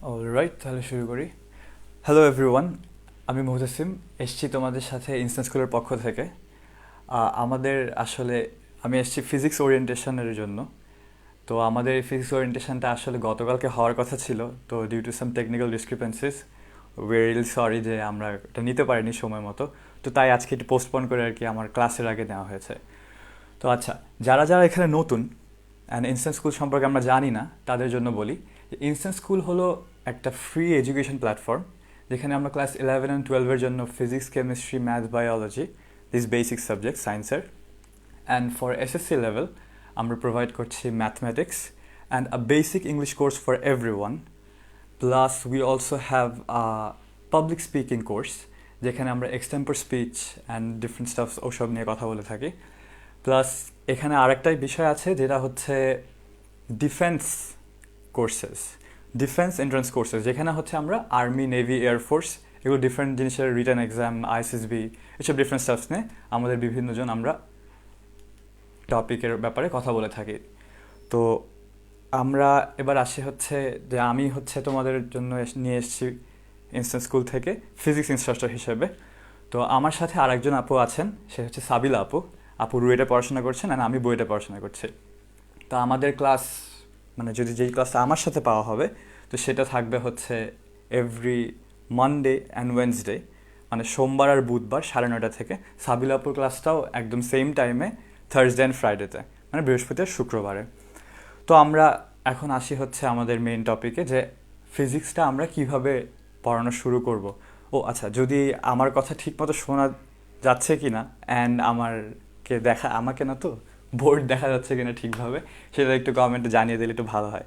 Alright, তাহলে শুরু করি। হ্যালো এভরিওয়ান, আমি মুহতাসিম এসছি তোমাদের সাথে ইনস্ট্যান্ট স্কুলের পক্ষ থেকে। আমাদের আসলে আমি এসছি ফিজিক্স ওরিয়েন্টেশনের জন্য। তো আমাদের এই ফিজিক্স ওরিয়েন্টেশনটা আসলে গতকালকে হওয়ার কথা ছিল, তো due to some technical discrepancies really sorry যে আমরা এটা নিতে পারিনি সময় মতো। তো তাই আজকে একটু পোস্টপোন করে আর কি আমার ক্লাসের আগে নেওয়া হয়েছে। তো আচ্ছা, যারা যারা এখানে নতুন অ্যান্ড ইনস্ট্যান্ট স্কুল সম্পর্কে আমরা জানি না তাদের জন্য বলি যে ইনস্ট্যান্ট স্কুল হলো একটা ফ্রি এডুকেশন প্ল্যাটফর্ম যেখানে আমরা ক্লাস 11 অ্যান্ড 12-এর জন্য physics, chemistry, math, biology, this basic subject সায়েন্সের, অ্যান্ড ফর এসএসসি লেভেল আমরা প্রোভাইড করছি mathematics and a basic English course for every one. Plus we also have a public speaking course যেখানে আমরা extempore speech and different stuffs ওসব নিয়ে কথা বলে থাকি। প্লাস এখানে আরেকটাই বিষয় আছে যেটা হচ্ছে defence courses, defence entrance courses, যেখানে হচ্ছে আমরা আর্মি, নেভি, এয়ারফোর্স এগুলো ডিফারেন্ট জিনিসের রিটেন এক্সাম, আইএসএসবি, এসব ডিফারেন্ট স্টাফস নিয়ে আমাদের বিভিন্নজন আমরা টপিকের ব্যাপারে কথা বলে থাকি। তো আমরা এবার আসি হচ্ছে যে আমি হচ্ছে তোমাদের জন্য নিয়ে এসেছি ইনস্ট্যান্ট স্কুল থেকে ফিজিক্স ইনস্ট্রাক্টর হিসেবে। তো আমার সাথে আরেকজন আপু আছেন, সে হচ্ছে সাবিলা আপু। আপু রুয়েটে পড়াশোনা করছেন আর আমি বুয়েটে পড়াশোনা করছি। তো আমাদের ক্লাস, মানে যদি যেই ক্লাসটা আমার সাথে পাওয়া হবে তো সেটা থাকবে হচ্ছে এভরি মানডে অ্যান্ড ওয়েডনেসডে, মানে সোমবার আর বুধবার 9:30 থেকে। সাবিলাপুর ক্লাসটাও একদম সেম টাইমে থার্সডে অ্যান্ড ফ্রাইডেতে, মানে বৃহস্পতি আর শুক্রবারে। তো আমরা এখন আসি হচ্ছে আমাদের মেইন টপিকে, যে ফিজিক্সটা আমরা কিভাবে পড়ানো শুরু করব। ও আচ্ছা, যদি আমার কথা ঠিকমতো শোনা যাচ্ছে কি না অ্যান্ড আমাকে না তো বোর্ড দেখা যাচ্ছে কিনা ঠিকভাবে, সেটা একটু কমেন্টে জানিয়ে দিলে একটু ভালো হয়।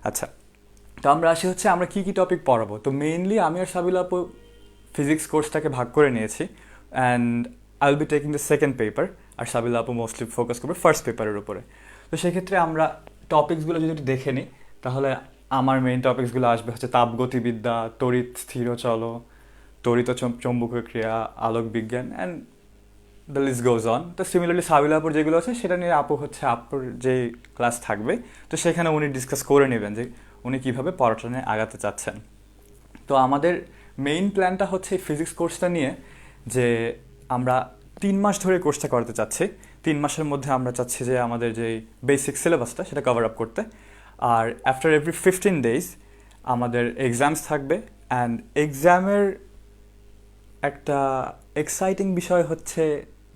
আচ্ছা, তো আমরা আসি হচ্ছে আমরা কী কী টপিক পড়াবো। তো মেইনলি আমি আর সাবিল আপু ফিজিক্স কোর্সটাকে ভাগ করে নিয়েছি, and I will be taking the second paper, আর সাবিল আপু মোস্টলি ফোকাস করবে ফার্স্ট পেপারের উপরে। তো সেক্ষেত্রে আমরা টপিকসগুলো যদি একটু দেখে নিই তাহলে আমার মেইন টপিকসগুলো আসবে হচ্ছে তাপগতিবিদ্যা, তড়িৎ স্থিরচল, তড়িৎ চৌম্বকীয় ক্রিয়া, আলোক বিজ্ঞান, and the list goes on. তো সিমিলারলি সাবিলাপুর যেগুলো আছে সেটা নিয়ে আপুর যে ক্লাস থাকবে তো সেখানে উনি ডিসকাস করে নেবেন যে উনি কীভাবে পড়াশোনায় আগাতে চাচ্ছেন। তো আমাদের মেইন প্ল্যানটা হচ্ছে এই ফিজিক্স কোর্সটা নিয়ে, যে আমরা 3 মাস ধরে কোর্সটা করাতে চাচ্ছি। 3 মাসের মধ্যে আমরা চাচ্ছি যে আমাদের যে বেসিক সিলেবাসটা সেটা কভার আপ করতে। আর আফটার এভরি 15 days আমাদের এক্সামস থাকবে, অ্যান্ড এক্সামের একটা এক্সাইটিং বিষয় হচ্ছে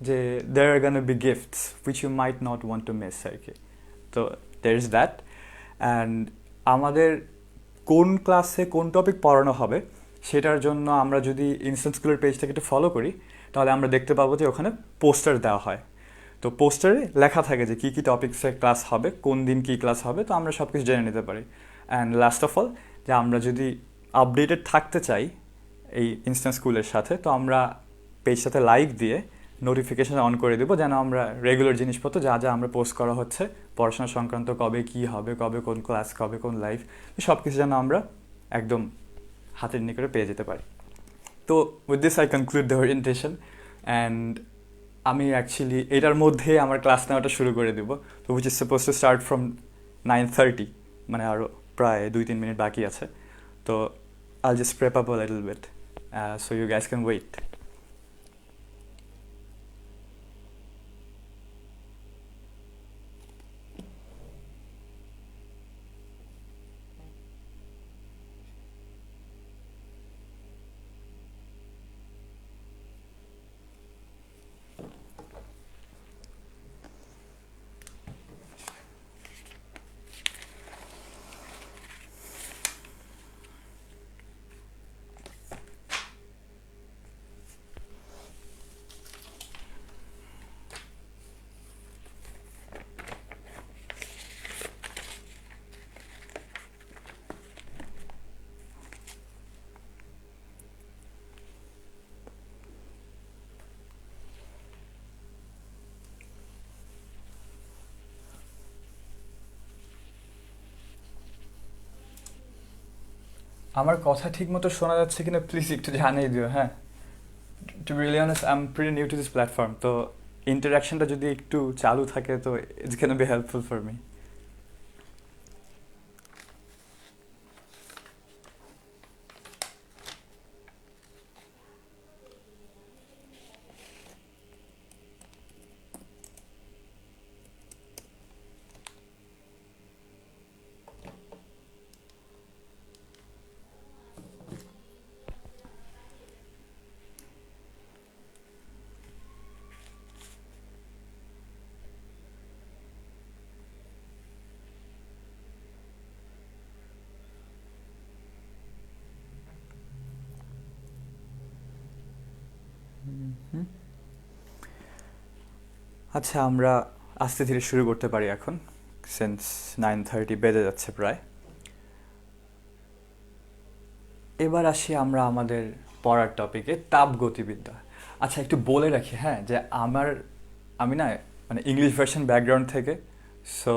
যে there are gonna be gifts which you might not want to miss আর কি। তো there is that, and আমাদের কোন ক্লাসে কোন টপিক পড়ানো হবে সেটার জন্য আমরা যদি ইনস্ট্যান্ট স্কুলের পেজটাকে একটু ফলো করি তাহলে আমরা দেখতে পাবো যে ওখানে পোস্টার দেওয়া হয়। তো পোস্টারে লেখা থাকে যে কী কী টপিক্সে ক্লাস হবে, কোন দিন কী ক্লাস হবে, তো আমরা সব কিছু জেনে নিতে পারি। অ্যান্ড লাস্ট অফ অল, যে আমরা যদি আপডেটেড থাকতে চাই এই ইনস্ট্যান্ট স্কুলের সাথে, তো আমরা পেজটাতে লাইক দিয়ে নোটিফিকেশান অন করে দেবো, যেন আমরা রেগুলার জিনিসপত্র যা যা আমরা পোস্ট করা হচ্ছে পড়াশোনা সংক্রান্ত, কবে কী হবে, কবে কোন ক্লাস, কবে কোন লাইভ, সব কিছু যেন আমরা একদম হাতের নিকটে পেয়ে যেতে পারি। তো with this I conclude the orientation, and আমি অ্যাকচুয়ালি এটার মধ্যে আমার ক্লাস নেওয়াটা শুরু করে দেবো। তো which is suppose to start from 9:30, মানে আরও প্রায় 2-3 মিনিট বাকি আছে। তো I'll just prep up a little bit so you guys can wait. আমার কথা ঠিক মতো শোনা যাচ্ছে কিনা প্লিজ একটু জানিয়ে দিও, হ্যাঁ। To be really honest, I am pretty new to this platform, তো ইন্টারাকশনটা যদি একটু চালু থাকে তো it's can be helpful for me. Hmm. আচ্ছা, আমরা আস্তে ধীরে শুরু করতে পারি এখন, সিন্স 9:30 বেজে যাচ্ছে প্রায়। এবার আসি আমরা আমাদের পড়ার টপিকে, তাপগতিবিদ্যা। আচ্ছা, একটু বলে রাখি, হ্যাঁ, যে আমি না মানে ইংলিশ ভার্সন ব্যাকগ্রাউন্ড থেকে, so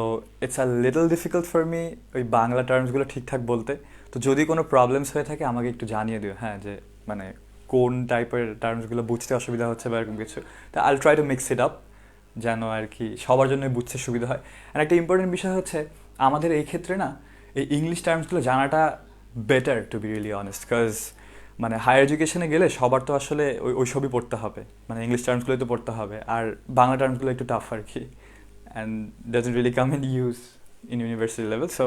it's a little difficult for me ওই বাংলা টার্মসগুলো ঠিকঠাক বলতে। তো যদি কোনো প্রবলেমস হয়ে থাকে আমাকে একটু জানিয়ে দিও, হ্যাঁ, যে মানে কোন টাইপের টার্মসগুলো বুঝতে অসুবিধা হচ্ছে বা এরকম কিছু। তা আইল try to mix it up, যেন আর কি সবার জন্যই বুঝতে সুবিধা হয়। আর একটা ইম্পর্টেন্ট বিষয় হচ্ছে আমাদের এই ক্ষেত্রে না এই ইংলিশ টার্মসগুলো জানাটা better, to be really honest, because মানে হায়ার এডুকেশনে গেলে সবার তো আসলে ওই সবই পড়তে হবে, মানে ইংলিশ টার্মসগুলোই তো পড়তে হবে, আর বাংলা টার্মসগুলো একটু টাফ আর কি, and doesn't really come in use in university level. So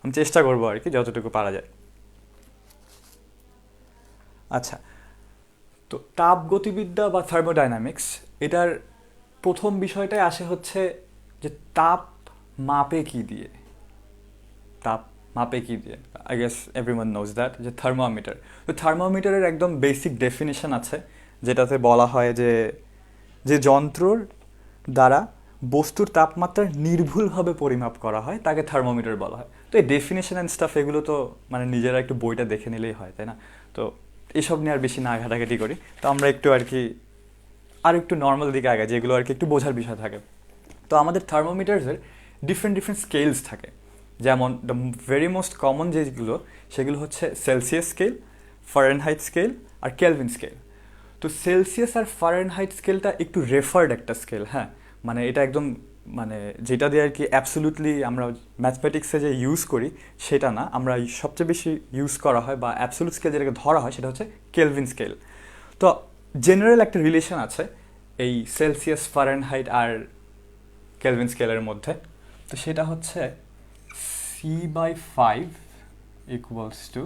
আমি চেষ্টা করবো আর কি যতটুকু পারা যায়। আচ্ছা, তো তাপগতিবিদ্যা বা থার্মোডাইনামিক্স, এটার প্রথম বিষয়টাই আসে হচ্ছে যে তাপ মাপে কি দিয়ে। তাপ মাপে কি দিয়ে, I guess everyone knows that, যে থার্মোমিটার। তো থার্মোমিটারের একদম বেসিক ডেফিনেশন আছে, যেটাতে বলা হয় যে যে যন্ত্রর দ্বারা বস্তুর তাপমাত্রা নির্ভুলভাবে পরিমাপ করা হয় তাকে থার্মোমিটার বলা হয়। তো এই ডেফিনেশন অ্যান্ড স্টাফ এগুলো তো মানে নিজেরা একটু বইটা দেখে নিলেই হয়, তাই না? তো এসব নিয়ে আর বেশি না ঘাটাঘাটি করি, তো আমরা একটু আর কি আর একটু নর্মাল দিকে আগে, যেগুলো আর কি একটু বোঝার বিষয় থাকে। তো আমাদের থার্মোমিটার্সের ডিফারেন্ট ডিফারেন্ট স্কেলস থাকে। যেমন দ্য ভেরি মোস্ট কমন যেগুলো, সেগুলো হচ্ছে সেলসিয়াস স্কেল, ফারেনহাইট স্কেল আর কেলভিন স্কেল। তো সেলসিয়াস আর ফারেনহাইট স্কেলটা একটু রেফার্ড একটা স্কেল, হ্যাঁ, মানে এটা একদম মানে যেটা দিয়ে আর কি অ্যাবসোলুটলি আমরা ম্যাথমেটিক্সে যে ইউজ করি সেটা না, আমরা সবচেয়ে বেশি ইউজ করা হয় বা অ্যাবসোলুট স্কেল যেটাকে ধরা হয় সেটা হচ্ছে কেলভিন স্কেল। তো জেনারেল একটা রিলেশন আছে এই সেলসিয়াস, ফারেনহাইট আর কেলভিন স্কেলের মধ্যে। তো সেটা হচ্ছে C/5 equals to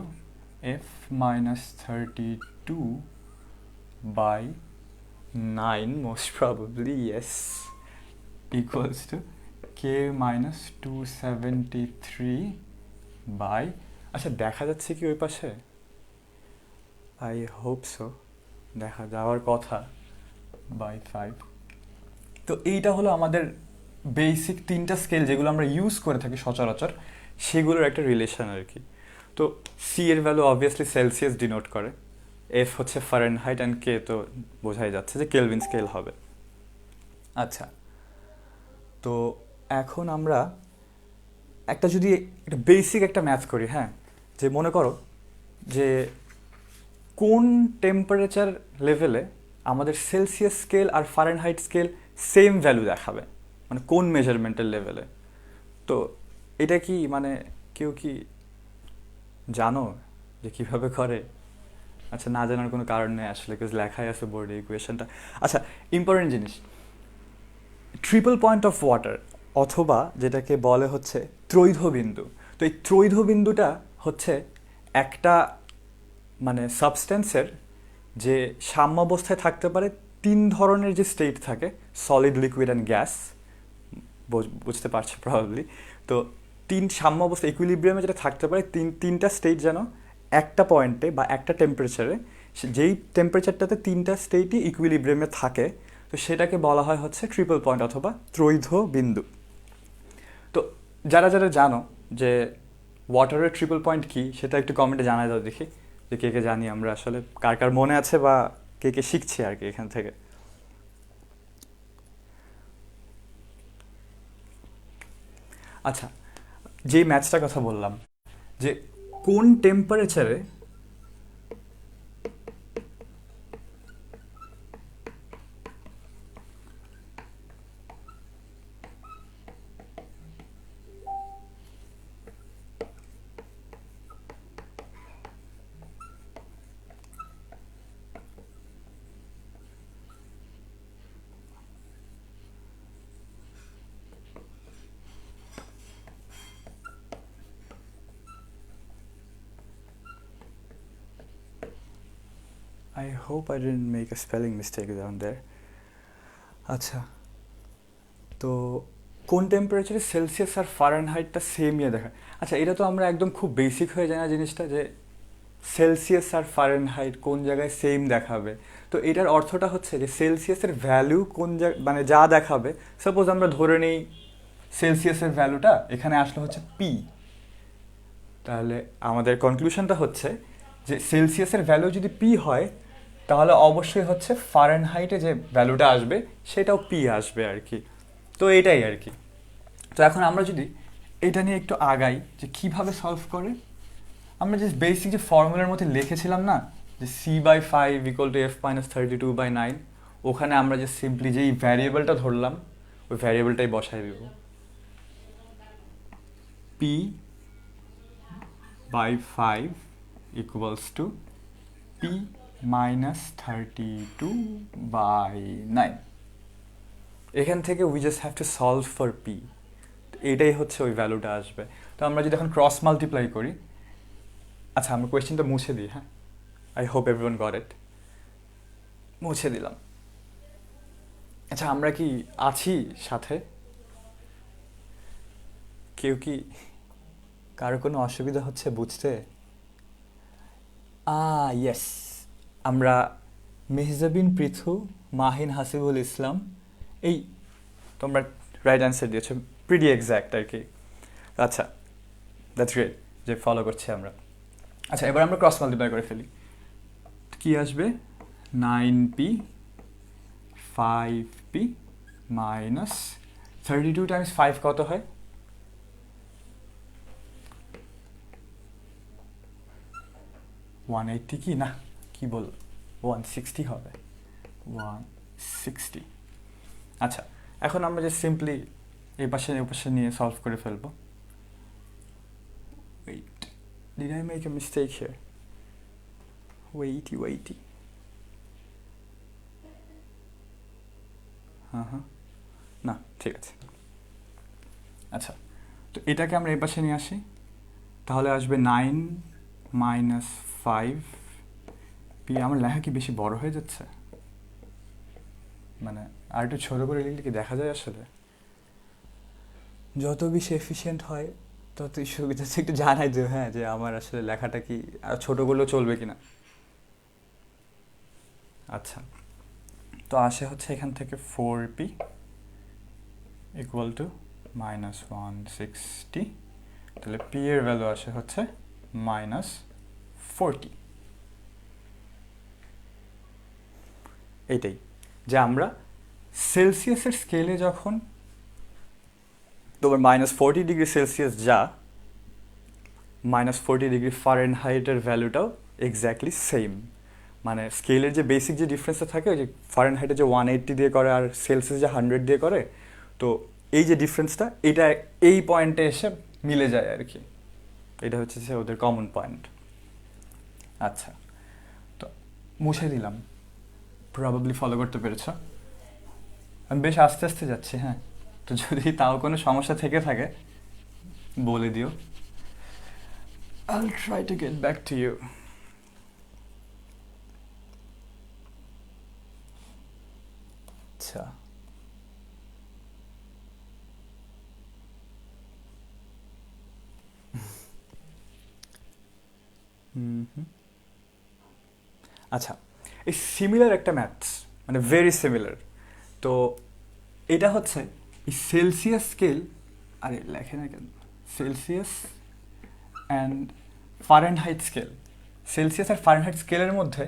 F-32/9, most probably, yes, equals to K-273 by, আচ্ছা দেখা যাচ্ছে কি ওই পাশে? আই হোপ সো, দেখা যাওয়ার কথা, বাই 5। তো এইটা হলো আমাদের বেসিক তিনটা স্কেল যেগুলো আমরা ইউজ করে থাকি সচরাচর, সেগুলোর একটা রিলেশন আর কি। তো সি এর ভ্যালু অবভিয়াসলি সেলসিয়াস ডিনোট করে, এফ হচ্ছে ফারেনহাইট, অ্যান্ড কে তো বোঝাই যাচ্ছে যে কেলভিন স্কেল হবে। আচ্ছা, তো এখন আমরা একটা যদি একটা বেসিক একটা ম্যাথ করি, হ্যাঁ, যে মনে করো যে কোন টেম্পারেচার লেভেলে আমাদের সেলসিয়াস স্কেল আর ফারেনহাইট স্কেল সেম ভ্যালু দেখাবে, মানে কোন মেজারমেন্টের লেভেলে। তো এটা কি মানে কেউ কি জানো যে কিভাবে করে? আচ্ছা, না জানার কোনো কারণ নেই আসলে, বিকজ লেখাই আছে বোর্ডে ইকুয়েশনটা। আচ্ছা, ইম্পর্টেন্ট জিনিস, ট্রিপল পয়েন্ট অফ ওয়াটার, অথবা যেটাকে বলে হচ্ছে ত্রৈধ বিন্দু। তো এই ত্রৈধ বিন্দুটা হচ্ছে একটা মানে সাবস্টেন্সের যে সাম্যাবস্থায় থাকতে পারে তিন ধরনের যে স্টেট থাকে, সলিড, লিকুইড অ্যান্ড গ্যাস, বুঝতে পারছো প্রবাবলি। তো তিন সাম্যাবস্থা, ইকুইলিব্রিয়ামে যেটা থাকতে পারে তিনটা স্টেট যেন একটা পয়েন্টে বা একটা টেম্পারেচারে, যেই টেম্পারেচারটাতে তিনটা স্টেটই ইকুইলিব্রিয়ামে থাকে, তো সেটাকে বলা হয় হচ্ছে ট্রিপল পয়েন্ট অথবা ত্রৈধ বিন্দু। তো যারা যারা জানো যে ওয়াটারের ট্রিপল পয়েন্ট কী, সেটা একটু কমেন্টে জানাই দাও দেখি, যে কে কে জানি আমরা আসলে, কার কার মনে আছে বা কে কে শিখছি আর কি এখান থেকে। আচ্ছা, যেই ম্যাচটার কথা বললাম, যে কোন টেম্পারেচারে I hope I didn't make a spelling mistake down there. আচ্ছা, তো কোন টেম্পারেচারে সেলসিয়াস আর ফারেনহাইটটা সেম ইয়ে দেখায়। আচ্ছা, এটা তো আমরা একদম খুব বেসিক হয়ে যায় না জিনিসটা, যে সেলসিয়াস আর ফারেনহাইট কোন জায়গায় সেম দেখাবে। তো এটার অর্থটা হচ্ছে যে সেলসিয়াসের ভ্যালু কোন মানে যা দেখাবে, সাপোজ আমরা ধরে নিই সেলসিয়াসের ভ্যালুটা এখানে আসলে হচ্ছে পি, তাহলে আমাদের কনক্লুশনটা হচ্ছে যে সেলসিয়াসের ভ্যালু যদি পি হয় তাহলে অবশ্যই হচ্ছে ফারেনহাইটে যে ভ্যালুটা আসবে সেটাও পি আসবে আর কি। তো এটাই আর কি। তো এখন আমরা যদি এটা নিয়ে একটু আগাই যে কিভাবে সলভ করে, আমরা যে বেসিক যে ফর্মুলার মধ্যে লিখেছিলাম না যে c/5 = f - 32/9, ওখানে আমরা যে সিম্পলি যেই ভ্যারিয়েবলটা ধরলাম ওই ভ্যারিয়েবলটাই বসাই দেব, p/5 = p-32/9। এখান থেকে we just have to solve for P, এটাই হচ্ছে ওই ভ্যালুটা আসবে। তো আমরা যদি এখন ক্রস মাল্টিপ্লাই করি, আচ্ছা আমরা কোয়েশ্চেনটা মুছে দিই, হ্যাঁ, I hope everyone got it, মুছে দিলাম। আচ্ছা আমরা কি আছি সাথে? কেউ কি, কারো কোনো অসুবিধা হচ্ছে বুঝতে? ইয়েস, আমরা মেহজাবিন পৃথু, মাহিন হাসিবুল ইসলাম, এই তোমরা রাইট অ্যান্সার দিয়েছো, প্রিটি এক্স্যাক্ট আর কি। আচ্ছা দ্যাটস গ্রেট যে ফলো করছি আমরা। আচ্ছা এবার আমরা ক্রস মাল্টিপ্লাই করে ফেলি, কি আসবে 9p 5p মাইনাস 32 টাইমস 5 কত হয়? 180 কি না, কি বল, 160 হবে, 160। আচ্ছা এখন আমরা যে সিম্পলি এই পাশে এই পাশে নিয়ে সলভ করে ফেলবো। Wait, did I make a mistake here? ওয়েটি হ্যাঁ না ঠিক আছে। আচ্ছা তো এটাকে আমরা এই পাশে নিয়ে আসি, তাহলে আসবে 9 মাইনাস 5p। আমার লেখা কি বেশি বড় হয়ে যাচ্ছে? মানে আর একটু ছোটো করে লিখলে কি দেখা যায় আসলে? যত বেশি এফিশিয়েন্ট হয় ততই সুবিধা। একটু জানাই দিও হ্যাঁ যে আমার আসলে লেখাটা কি আর ছোটো করলেও চলবে কিনা। আচ্ছা তো আসে হচ্ছে এখান থেকে 4p = -160, তাহলে p এর ভ্যালু আসে হচ্ছে -40। এইটাই যে আমরা সেলসিয়াসের স্কেলে যখন তোমার -40°C যা, -40° ফারেনহাইটের ভ্যালুটাও এক্স্যাক্টলি সেম। মানে স্কেলের যে বেসিক যে ডিফারেন্সটা থাকে ওই যে ফারেনহাইটে যে 180 দিয়ে করে আর সেলসিয়াস যে 100 দিয়ে করে, তো এই যে ডিফারেন্সটা এটা এই পয়েন্টে এসে মিলে যায় আর কি। এটা হচ্ছে যে ওদের কমন পয়েন্ট। আচ্ছা তো মুছে দিলাম, প্রবাবলি ফলো করতে পেরেছ। আমি বেশ আস্তে আস্তে যাচ্ছি, হ্যাঁ, তো যদি তাও কোনো সমস্যা থেকে থাকে বলে দিও। I'll try to get back to you. আচ্ছা আচ্ছা এই সিমিলার একটা ম্যাথস, মানে ভেরি সিমিলার। তো এটা হচ্ছে এই সেলসিয়াস স্কেল, আরে লেখে না কেন, Celsius and Fahrenheit scale, Celsius আর ফারেনহাইট স্কেলের মধ্যে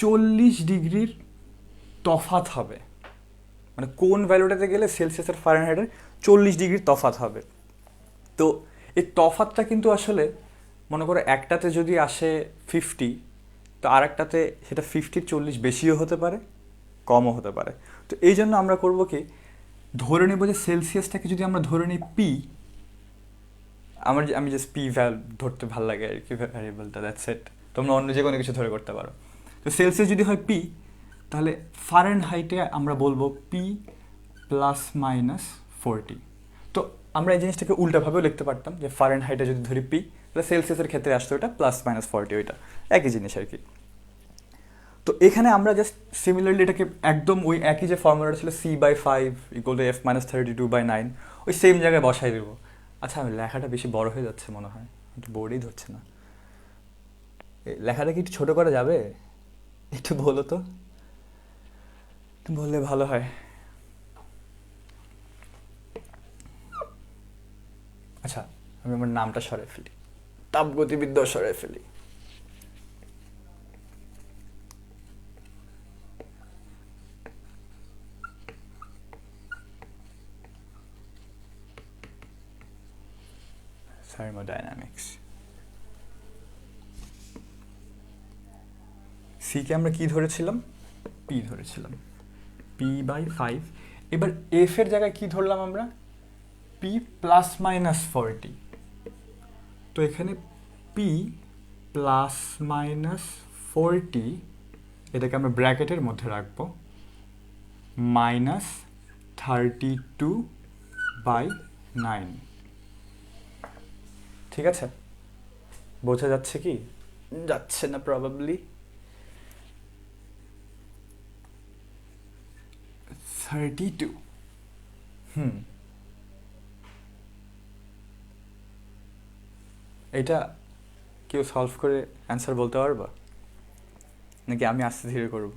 40 ডিগ্রির তফাৎ হবে। মানে কোন ভ্যালুটাতে গেলে সেলসিয়াস আর ফারেনহাইটের 40 ডিগ্রির তফাৎ হবে। তো এই তফাৎটা কিন্তু আসলে মনে করো একটাতে যদি আসে 50, তো আর একটাতে সেটা 50-র 40 বেশিও হতে পারে কমও হতে পারে। তো এই জন্য আমরা করব কি, ধরে নেব যে সেলসিয়াসটাকে যদি আমরা ধরে নিই পি, আমি জাস্ট পি ধরতে ভালো লাগে আর কি ভ্যারিয়েবলটা, দ্যাটস ইট। তোমরা অন্য যে কোনো কিছু ধরে করতে পারো। তো সেলসিয়াস যদি হয় পি, তাহলে ফারেনহাইটে আমরা বলবো পি ±40। তো আমরা এই জিনিসটাকে উল্টাভাবেও লিখতে পারতাম যে ফারেনহাইটে যদি ধরি পি, তাহলে সেলসিয়াসের ক্ষেত্রে আসতো ওটা +-40, ওইটা একই জিনিস আর কি। তো এখানে আমরা জাস্ট সিমিলারলি এটাকে একদম ওই একই যে ফর্মুলাটা ছিল c/5 = f-32/9, ওই সেম জায়গায় বসাই দেবো। আচ্ছা আমি লেখাটা বেশি বড় হয়ে যাচ্ছে মনে হয়, একটু বোর্ডই ধরছে না। লেখাটা কি একটু ছোটো করা যাবে? একটু বলো তো, বললে ভালো হয়। আচ্ছা, আমি আমার নামটা সরাই ফেলি, তাপগতিবিদ্যা সরাই ফেলি। থার্মোডাইনামিক্স। সিকে আমরা কি ধরেছিলাম? পি ধরেছিলাম, P/5। এবার এফ এর জায়গায় কি ধরলাম আমরা? P +-40। তো এখানে P +-40, এটাকে আমরা ব্র্যাকেটের মধ্যে রাখবো, -32/9। ঠিক আছে, বোঝা যাচ্ছে কি? যাচ্ছে না প্রবাবলি। 32। এটা কেউ সলভ করে অ্যান্সার বলতে পারবা, নাকি আমি আস্তে ধীরে করব?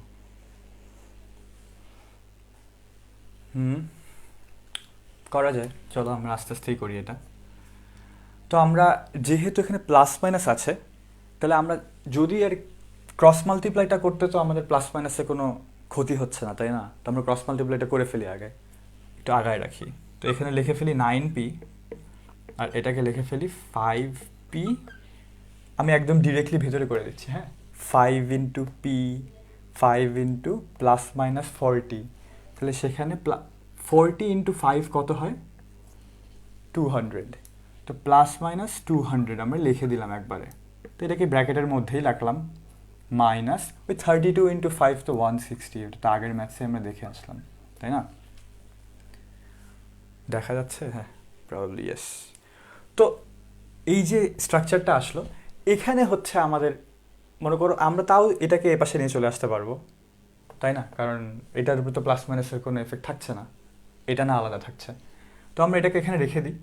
করা যায়, চলো আমরা আস্তে আস্তেই করি এটা। তো আমরা যেহেতু এখানে প্লাস মাইনাস আছে, তাহলে আমরা যদি আর ক্রস মাল্টিপ্লাইটা করতে, তো আমাদের প্লাস মাইনাসে কোনো ক্ষতি হচ্ছে না, তাই না? তো আমরা ক্রস মাল্টিপ্লাইটা করে ফেলি আগে, একটু আগায় রাখি। তো এখানে লিখে ফেলি 9p, আর এটাকে লিখে ফেলি 5p। আমি একদম ডিরেক্টলি ভেতরে করে দিচ্ছি, হ্যাঁ। 5 × p, 5 × +-40, তাহলে সেখানে 40 × 5 কত হয়? 200। তো +-200 আমরা লিখে দিলাম একবারে। তো এটাকে ব্র্যাকেটের মধ্যেই রাখলাম, মাইনাস ওই 32 × 5 তো 160, এটা তো আগের ম্যাথসে আমরা দেখে আসলাম, তাই না? দেখা যাচ্ছে, হ্যাঁ, প্রবাবলি ইয়েস। তো এই যে স্ট্রাকচারটা আসলো, এখানে হচ্ছে আমাদের, মনে করো আমরা তাও এটাকে এপাশে নিয়ে চলে আসতে পারবো, তাই না? কারণ এটার উপর তো প্লাস মাইনাসের কোনো এফেক্ট থাকছে না, এটা না আলাদা থাকছে। তো আমরা এটাকে এখানে রেখে দিই,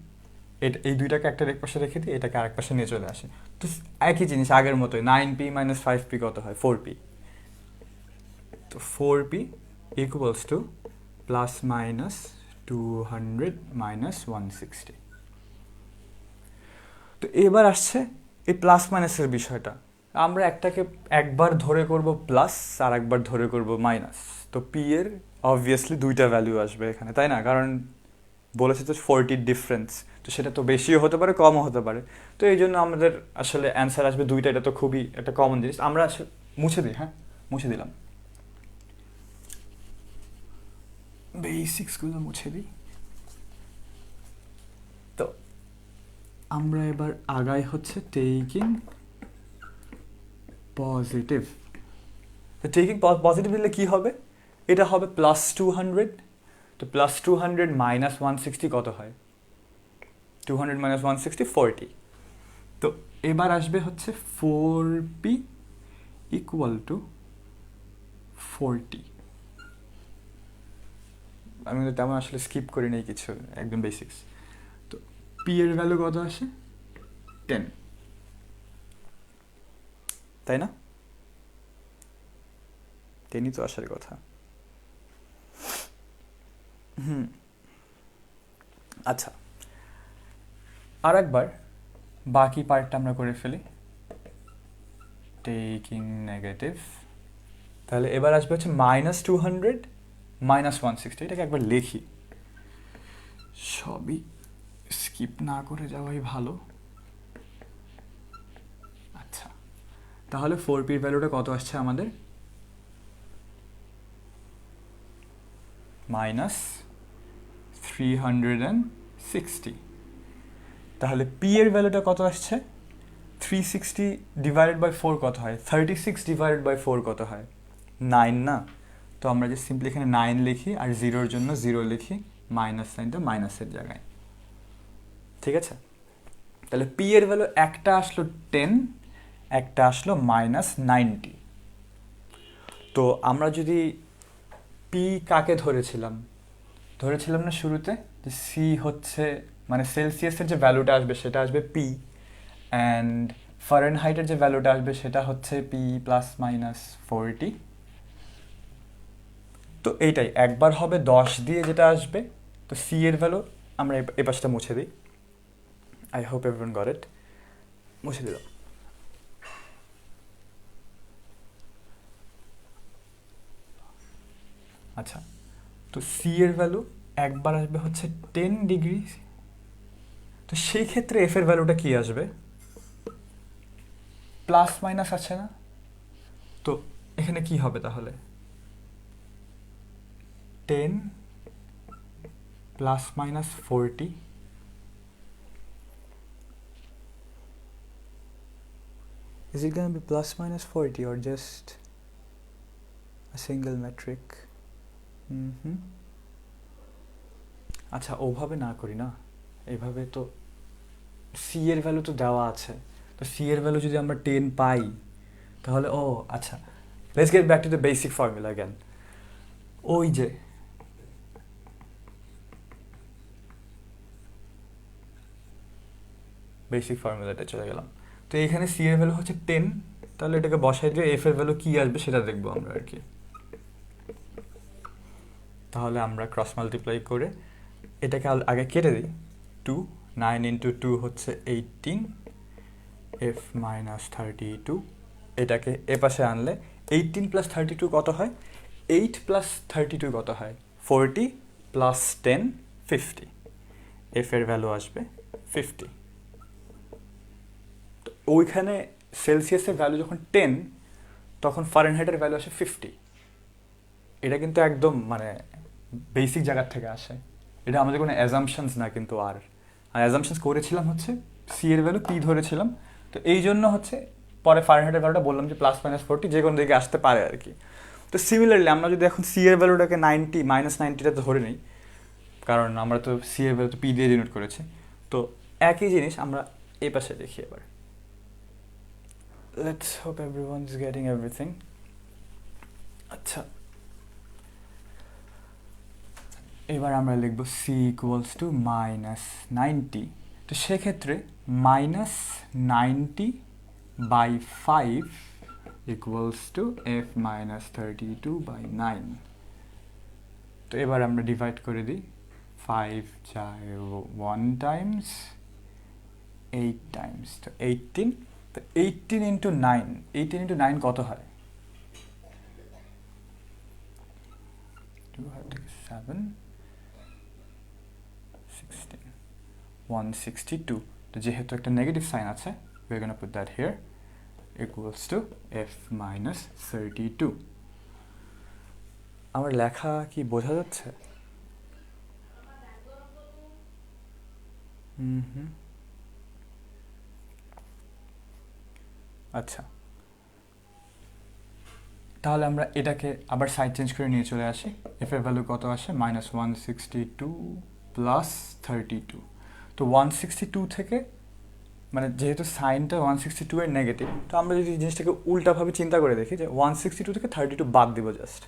এই দুইটাকে একটা এক পাশে রেখে দিই, এটাকে আরেক পাশে নিয়ে চলে আসে। তো একই জিনিস আগের মতোই, 9p - 5p কত হয়? 4p। তো 4p ইকুয়ালস টু +-200 - 160। তো এবার আসছে এই প্লাস মাইনাসের বিষয়টা। আমরা একটাকে একবার ধরে করব প্লাস, আর একবার ধরে করব মাইনাস। তো পি এর অবভিয়াসলি দুইটা ভ্যালু আসবে এখানে, তাই না? কারণ বলেছে তো 40 ডিফারেন্স, তো সেটা তো বেশিও হতে পারে, কমও হতে পারে। তো এই জন্য আমাদের আসলে অ্যান্সার আসবে দুইটা, এটা তো খুবই একটা কমন জিনিস। আমরা মুছে দিই, হ্যাঁ, মুছে দিলাম, বেসিক্সগুলো মুছে দিই। তো আমরা এবার আগাই হচ্ছে টেকিং পজিটিভ। তো টেকিং পজিটিভ দিলে কী হবে? এটা হবে +200। তো +200 - 160 কত হয়? 200 - 160 40। তো এবার আসবে হচ্ছে 4p = 40। আমি তো তেমন আসলে স্কিপ করি নাই কিছু, একদম বেসিক্স। তো পি এর ভ্যালু কত আসে? 10, তাই না? 10ই তো আসার কথা। আচ্ছা, আর একবার বাকি পার্টটা আমরা করে ফেলি, টেকিং নেগেটিভ। তাহলে এবার আসবে হচ্ছে -200 - 160। এটাকে একবার লিখি, সবই স্কিপ না করে যাওয়াই ভালো। আচ্ছা, তাহলে 4pর ভ্যালুটা কত আসছে আমাদের? -360। তাহলে পি এর ভ্যালুটা কত আসছে? 360 / 4 কত হয়? 36 / 4 কত হয়? 9 না? তো আমরা যে সিম্পলি এখানে 9 লিখি, আর জিরোর জন্য 0 লিখি, মাইনাস সাইনটা মাইনাসের জায়গায়। ঠিক আছে, তাহলে পি এর ভ্যালু একটা আসলো 10, একটা আসলো -90। তো আমরা যদি পি কাকে ধরেছিলাম না শুরুতে, যে সি হচ্ছে, মানে সেলসিয়াসের যে ভ্যালুটা আসবে সেটা আসবে পি, অ্যান্ড ফারেনহাইটের যে ভ্যালুটা আসবে সেটা হচ্ছে পি প্লাস মাইনাস 40। তো এইটাই একবার হবে 10 দিয়ে যেটা আসবে। তো সি এর ভ্যালু আমরা এই পাশটা মুছে দিই। I hope everyone got it. মুছে দিলাম। আচ্ছা, তো সি এর ভ্যালু একবার আসবে হচ্ছে 10 ডিগ্রি। তো সেই ক্ষেত্রে এফ এর ভ্যালুটা কি আসবে? প্লাস মাইনাস আছে না? তো এখানে কি হবে তাহলে? 10 plus minus 40 is it going to be plus minus 40 or just a single metric? আচ্ছা, ওভাবে না করি না, এইভাবে তো সি এর ভ্যালু তো দেওয়া আছে। তো সি এর ভ্যালু যদি আমরা 10 পাই তাহলে আচ্ছা, let's get back to the basic formula again. ওই যে বেসিক ফর্মুলাটা চলে গেলাম। তো এখানে সি এর ভ্যালু হচ্ছে 10, তাহলে এটাকে বসাই দিয়ে এফ এর ভ্যালু কি আসবে সেটা দেখবো আমরা আর কি। তাহলে আমরা ক্রস মাল্টিপ্লাই করে এটাকে আগে কেটে দিই। 9 ইন্টু 2 হচ্ছে 18, এফ মাইনাস 32। এটাকে এ পাশে আনলে 18 প্লাস 32 কত হয়? 8 প্লাস 32 কত হয়? 40 প্লাস 10 50। এফ এর ভ্যালু আসবে 50। তো ওইখানে সেলসিয়াসের ভ্যালু যখন 10 তখন ফারেনহাইটের ভ্যালু আসে 50। এটা কিন্তু একদম মানে বেসিক জায়গার থেকে আসে, এটা আমাদের কোনো অ্যাজাম্পশনস না কিন্তু। আর অ্যাজাম্পশনস করেছিলাম হচ্ছে সি এর ভ্যালু পি ধরেছিলাম। তো এই জন্য হচ্ছে পরে ফারেনহাইটের ভ্যালুটা বললাম যে প্লাস মাইনাস 40 যে কোনো দিকে আসতে পারে আর কি। তো সিমিলারলি আমরা যদি এখন সি এর ভ্যালুটাকে 90 মাইনাস 90টা ধরে নিই, কারণ আমরা তো সি এর ভ্যালু তো পি দিয়ে ডিনোট করেছি। তো একই জিনিস আমরা এই পাশে দেখি এবার। Let's hope everyone is getting everything. আচ্ছা, এবার আমরা লিখব সি ইকুয়ালস টু মাইনাস 90। তো সেক্ষেত্রে minus 90 by 5 equals to F minus 32 by 9। তো এবার আমরা ডিভাইড করে দিই। 5 যায় 1 টাইমস, 8 টাইমস, তো 18। তো 18 ইন্টু 9, 18 ইন্টু 9 কত হয়? 7 16 162। তো যেহেতু একটা নেগেটিভ সাইন আছে, we're going to put that here, equals to f minus 32। আমার লেখা কি বোঝা যাচ্ছে? আচ্ছা, তাহলে আমরা এটাকে আবার সাইড চেঞ্জ করে নিয়ে চলে আসি। এফ এর ভ্যালু কত আসে? Minus 162 plus 32। তো 162 থেকে, মানে যেহেতু সাইনটা 162 এর নেগেটিভ, তো আমরা যদি জিনিসটাকে উল্টাভাবে চিন্তা করে দেখি যে 162 থেকে 32 বাদ দিব জাস্ট,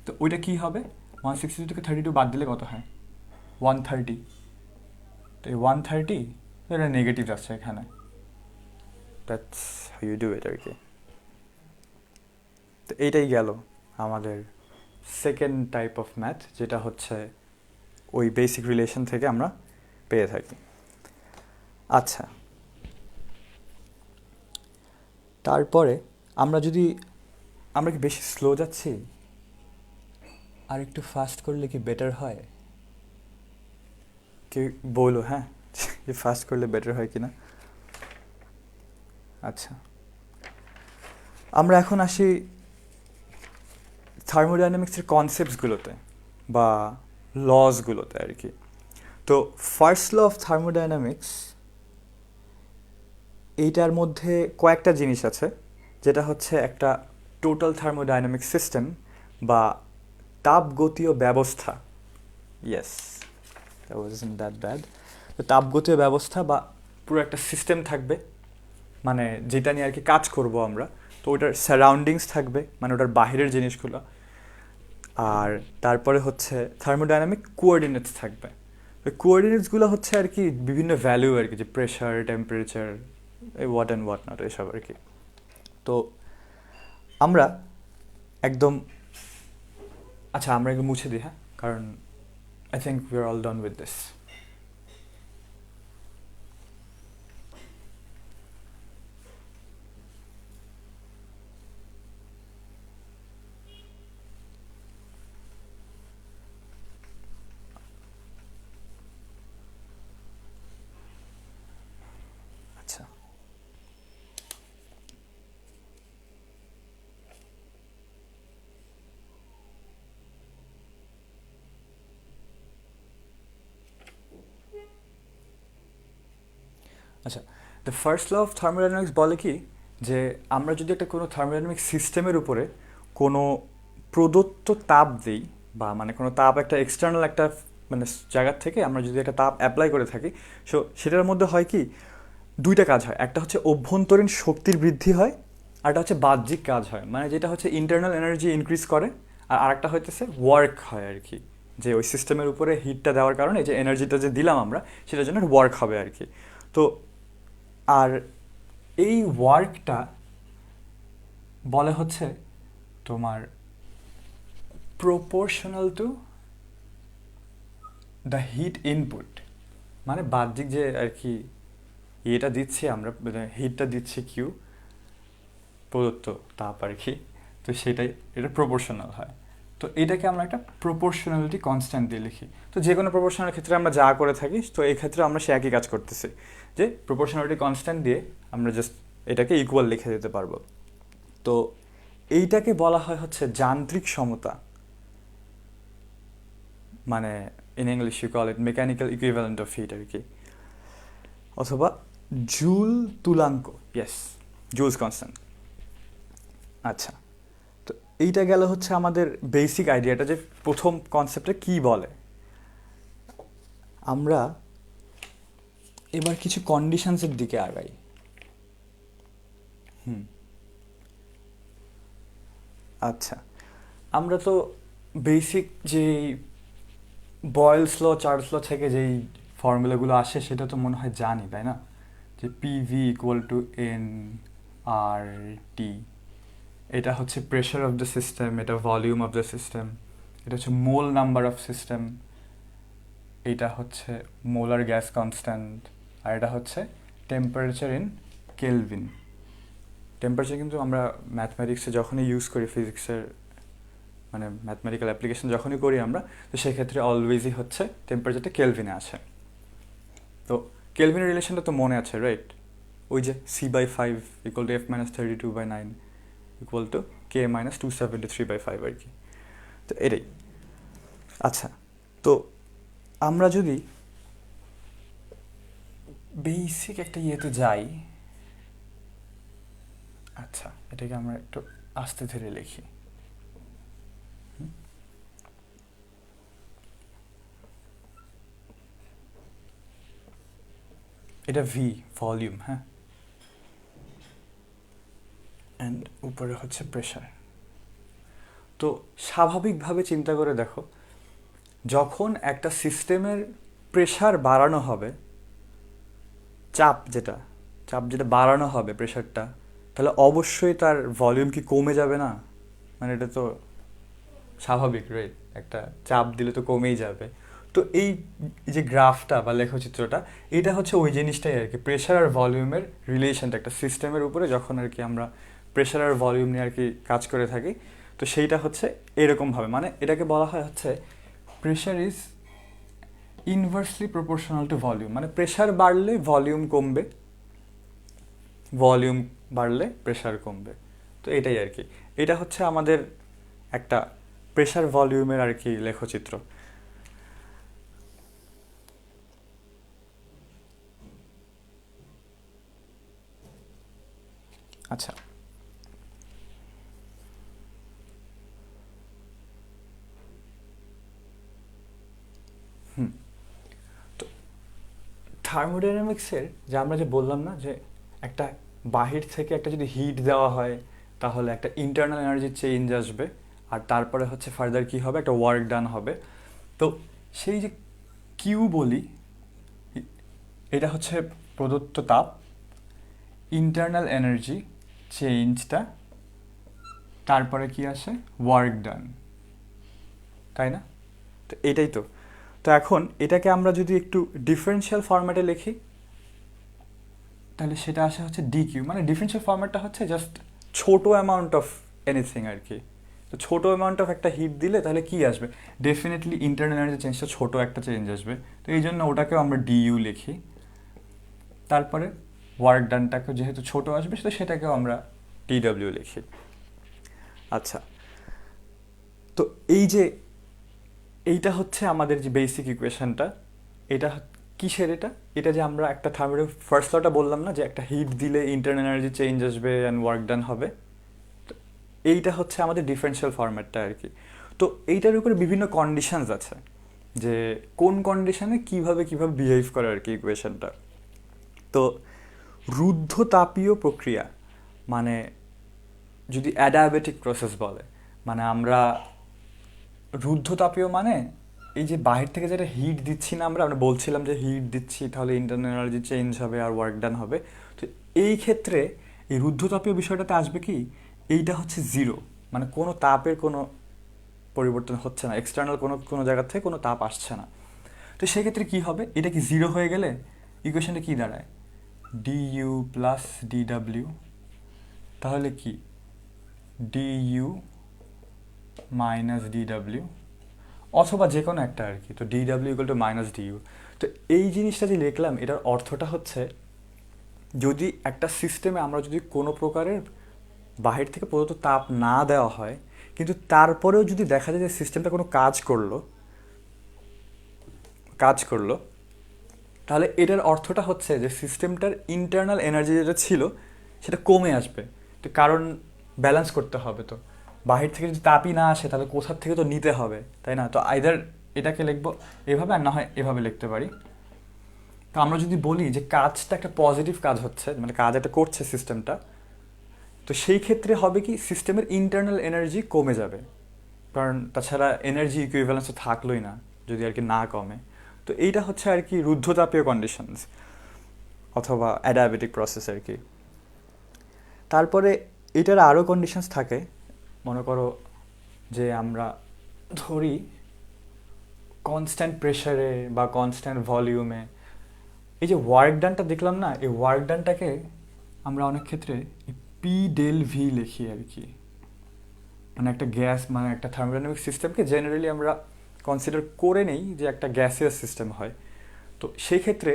তো ওইটা কি হবে? 162 থেকে 32 বাদ দিলে কত হয়? 130। তো এই 130 এটা নেগেটিভ আছে এখানে। That's how you do it আর কি। তো এইটাই গেল আমাদের সেকেন্ড টাইপ অফ ম্যাথ, যেটা হচ্ছে ওই বেসিক রিলেশন থেকে আমরা পেয়ে থাকি। আচ্ছা, তারপরে আমরা কি বেশি স্লো যাচ্ছি? আর একটু ফাস্ট করলে কি বেটার হয়? কি বলো, হ্যাঁ, যে ফাস্ট করলে বেটার হয় কিনা। আচ্ছা, আমরা এখন আসি থার্মোডাইনামিক্সের কনসেপ্টসগুলোতে বা লসগুলোতে আর কি। তো ফার্স্ট ল অফ থার্মোডাইনামিক্স, এইটার মধ্যে কয়েকটা জিনিস আছে, যেটা হচ্ছে একটা টোটাল থার্মোডাইনামিক সিস্টেম বা তাপগতীয় ব্যবস্থা। Yes, that wasn't that bad. তো তাপগতীয় ব্যবস্থা বা পুরো একটা সিস্টেম থাকবে, মানে যেটা নিয়ে আর কি কাজ করব আমরা। তো ওটার সারাউন্ডিংস থাকবে, মানে ওটার বাহিরের জিনিসগুলো। আর তারপরে হচ্ছে থার্মোডাইনামিক কোঅর্ডিনেটস থাকবে। তো কোঅর্ডিনেটসগুলো হচ্ছে আর কি বিভিন্ন ভ্যালু আর কি, যে প্রেশার, টেম্পারেচার, এই হোয়াট অ্যান্ড হোয়াট নট এসব আর কি। তো আমরা একদম, আচ্ছা আমরা একটু মুছে দিই, হ্যাঁ, কারণ I think we are all done with this. আচ্ছা, আচ্ছা, the first law of thermodynamics বলে কি, যে আমরা যদি একটা কোনো থার্মোডাইনামিক সিস্টেমের উপরে কোনো প্রদত্ত তাপ দিই, বা মানে কোনো তাপ একটা এক্সটার্নাল একটা মানে জায়গার থেকে আমরা যদি একটা তাপ অ্যাপ্লাই করে থাকি, সো সেটার মধ্যে হয় কি, দুইটা কাজ হয়। একটা হচ্ছে অভ্যন্তরীণ শক্তির বৃদ্ধি হয়, আর একটা হচ্ছে বাহ্যিক কাজ হয়, মানে যেটা হচ্ছে ইন্টারনাল এনার্জি ইনক্রিজ করে, আর আরেকটা হইতেছে ওয়ার্ক হয় আর কি, যে ওই সিস্টেমের উপরে হিটটা দেওয়ার কারণে যে এনার্জিটা যে দিলাম আমরা, সেটার জন্য ওয়ার্ক হবে আর কি। তো আর এই ওয়ার্কটা বলে হচ্ছে তোমার proportional to the heat input, মানে বাহ্যিক যে আর কি ইয়েটা দিচ্ছি আমরা, হিটটা দিচ্ছি কিউ, প্রদত্ত তাপ আর কি, তো সেটাই এটা প্রপোর্শনাল হয়। তো এটাকে আমরা একটা প্রপোর্শনালিটি কনস্ট্যান্ট দিয়ে লিখি। তো যে কোনো প্রপোর্শনাল ক্ষেত্রে আমরা যা করে থাকি, তো এই ক্ষেত্রে আমরা সে একই কাজ করতেছি, যে প্রপোর্শনালিটি কনস্ট্যান্ট দিয়ে আমরা জাস্ট এটাকে ইকুয়াল লিখে দিতে পারবো। তো এইটাকে বলা হয় হচ্ছে যান্ত্রিক সমতা, মানে in English you call it mechanical equivalent of heat আর কি, অথবা জুল তুলাঙ্ক, ইয়েস, জুলস কনস্ট্যান্ট। আচ্ছা, তো এইটা গেল হচ্ছে আমাদের বেসিক আইডিয়াটা, যে প্রথম কনসেপ্টে কি বলে। আমরা এবার কিছু কন্ডিশনসের দিকে আগাই। আচ্ছা, আমরা তো বেসিক যেই বয়েলস ল, চার্লস ল থেকে যেই ফর্মুলাগুলো আসে সেটা তো মনে হয় জানি, তাই না? যে পিভি ইকুয়াল টু এন আর টি, এটা হচ্ছে প্রেশার অফ দ্য সিস্টেম, এটা ভলিউম অফ দ্য সিস্টেম, এটা হচ্ছে মোল নাম্বার অফ সিস্টেম, এটা হচ্ছে মোলার গ্যাস কনস্ট্যান্ট, আর এটা হচ্ছে টেম্পারেচার ইন কেলভিন। টেম্পারেচার কিন্তু আমরা ম্যাথমেটিক্সে যখনই ইউজ করি, ফিজিক্সের মানে ম্যাথমেটিক্যাল অ্যাপ্লিকেশন যখনই করি আমরা, তো সেক্ষেত্রে অলওয়েজই হচ্ছে টেম্পারেচারটা কেলভিনে আছে। তো কেলভিনের রিলেশনটা তো মনে আছে, রাইট? ওই যে C/5 equal to F-32/9 equal to K-273/5 আর কি। তো এটাই। আচ্ছা, তো আমরা যদি বেসিক একটা ইয়েতে যাই, আচ্ছা এটাকে আমরা একটু আস্তে ধীরে লিখি। এটা ভি ভলিউম, হ্যাঁ, অ্যান্ড উপরে হচ্ছে প্রেশার। তো স্বাভাবিকভাবে চিন্তা করে দেখো, যখন একটা সিস্টেমের প্রেশার বাড়ানো হবে, চাপ যেটা বাড়ানো হবে প্রেশারটা, তাহলে অবশ্যই তার ভলিউম কি কমে যাবে না? মানে এটা তো স্বাভাবিক, রাইট? একটা চাপ দিলে তো কমেই যাবে। তো এই যে গ্রাফটা বা লেখচিত্রটা, এটা হচ্ছে ওই জিনিসটাই আর কি, প্রেশার আর ভলিউমের রিলেশনটা একটা সিস্টেমের উপরে যখন আর কি আমরা প্রেশার আর ভলিউম নিয়ে আর কি কাজ করে থাকি, তো সেইটা হচ্ছে এরকমভাবে, মানে এটাকে বলা হয় হচ্ছে pressure is inversely proportional to volume, মানে প্রেশার বাড়লে ভলিউম কমবে, ভলিউম বাড়লে প্রেশার কমবে। তো এটাই আর কি, এটা হচ্ছে আমাদের একটা প্রেশার ভলিউমের আর কি লেখচিত্র। আচ্ছা, তো থার্মোডাইনামিক্সের যে আমরা যে বললাম না, যে একটা বাহির থেকে একটা যদি হিট দেওয়া হয়, তাহলে একটা ইন্টারনাল এনার্জি চেঞ্জ আসবে, আর তারপরে হচ্ছে ফার্দার কি হবে, একটা ওয়ার্ক ডান হবে। তো সেই যে কিউ বলি, এটা হচ্ছে প্রদত্ত তাপ, ইন্টারনাল এনার্জি চেঞ্জটা, তারপরে কি আসে ওয়ার্ক ডান, তাই না? তো এটাই তো। তো এখন এটাকে আমরা যদি একটু ডিফারেন্সিয়াল ফরম্যাটে লিখি, তাহলে সেটা আসে হচ্ছে ডিকিউ, মানে ডিফারেন্সিয়াল ফরম্যাটটা হচ্ছে জাস্ট ছোট অ্যামাউন্ট অফ এনিথিং আর কি। তো ছোট অ্যামাউন্ট অফ একটা হিট দিলে তাহলে কি আসবে, ডেফিনেটলি ইন্টারনাল এনার্জি চেঞ্জটা ছোট একটা চেঞ্জ আসবে। তো এই জন্য ওটাকেও আমরা ডিইউ লিখি। তারপরে ওয়ার্ক ডানটাকে যেহেতু ছোট আসবে তো সেটাকেও আমরা ডিডব্লিউ লিখি। আচ্ছা, তো এই যে এইটা হচ্ছে আমাদের যে বেসিক ইকুয়েশনটা, এটা কিসের এটা, এটা যে আমরা একটা থার্মোডাইনামিক ফার্স্ট লটা বললাম না যে একটা হিট দিলে ইন্টারনাল এনার্জি চেঞ্জ আসবে অ্যান্ড ওয়ার্ক ডান হবে, তো এইটা হচ্ছে আমাদের ডিফারেন্সিয়াল ফরম্যাটটা আর কি। তো এইটার উপরে বিভিন্ন কন্ডিশনস আছে যে কোন কন্ডিশনে কিভাবে কিভাবে বিহেভ করে আর কি ইকুয়েশনটা। তো রুদ্ধ তাপীয় প্রক্রিয়া, মানে যদি অ্যাডায়াবেটিক প্রসেস বলে, মানে আমরা রুদ্ধতাপীয় মানে এই যে বাহির থেকে যেটা হিট দিচ্ছি না, আমরা আমরা বলছিলাম যে হিট দিচ্ছি তাহলে ইন্টারনাল এনার্জি চেঞ্জ হবে আর ওয়ার্ক ডান হবে। তো এই ক্ষেত্রে এই রুদ্ধতাপীয় বিষয়টাতে আসবে কি, এইটা হচ্ছে জিরো, মানে কোনো তাপের কোনো পরিবর্তন হচ্ছে না, এক্সটার্নাল কোনো কোনো জায়গা থেকে কোনো তাপ আসছে না। তো সেক্ষেত্রে কি হবে, এটা কি জিরো হয়ে গেলে ইকুয়েশনটা কি দাঁড়ায়, ডিইউ প্লাস ডিডাব্লিউ, তাহলে কি ডিইউ মাইনাস ডিডাব্লিউ, অথবা যে কোনো একটা আর কি। তো DW equal to minus DU. তো এই জিনিসটা যে লিখলাম এটার অর্থটা হচ্ছে, যদি একটা সিস্টেমে আমরা যদি কোনো প্রকারের বাহির থেকে প্রদত্ত তাপ না দেওয়া হয়, কিন্তু তারপরেও যদি দেখা যায় যে সিস্টেমটা কোনো কাজ করলো, তাহলে এটার অর্থটা হচ্ছে যে সিস্টেমটার ইন্টারনাল এনার্জি যেটা ছিল সেটা কমে আসবে। তো কারণ ব্যালেন্স করতে হবে, তো বাহির থেকে যদি তাপই না আসে তাহলে কোথার থেকে তো নিতে হবে, তাই না? তো আইদার এটাকে লিখবো এভাবে আর না হয় এভাবে লিখতে পারি। তো আমরা যদি বলি যে কাজটা একটা পজিটিভ কাজ হচ্ছে, মানে কাজ একটা করছে সিস্টেমটা, তো সেই ক্ষেত্রে হবে কি সিস্টেমের ইন্টারনাল এনার্জি কমে যাবে, কারণ তাছাড়া এনার্জি ইকুইভ্যালেন্স তো থাকলোই না যদি আর কি না কমে। তো এইটা হচ্ছে আর কি রুদ্ধতাপীয় কন্ডিশনস অথবা অ্যাডায়াবেটিক প্রসেস আর কি। তারপরে এটার আরও কন্ডিশনস থাকে, মনে করো যে আমরা ধরি কনস্ট্যান্ট প্রেশারে বা কনস্ট্যান্ট ভলিউমে, এই যে ওয়ার্ক ডানটা দেখলাম না, এই ওয়ার্ক ডানটাকে আমরা অনেক ক্ষেত্রে পি ডেল ভি লিখি আর কি। মানে একটা গ্যাস, মানে একটা থার্মোডাইনামিক সিস্টেমকে জেনারেলি আমরা কনসিডার করে নেই যে একটা গ্যাসিয়াস সিস্টেম হয়। তো সেই ক্ষেত্রে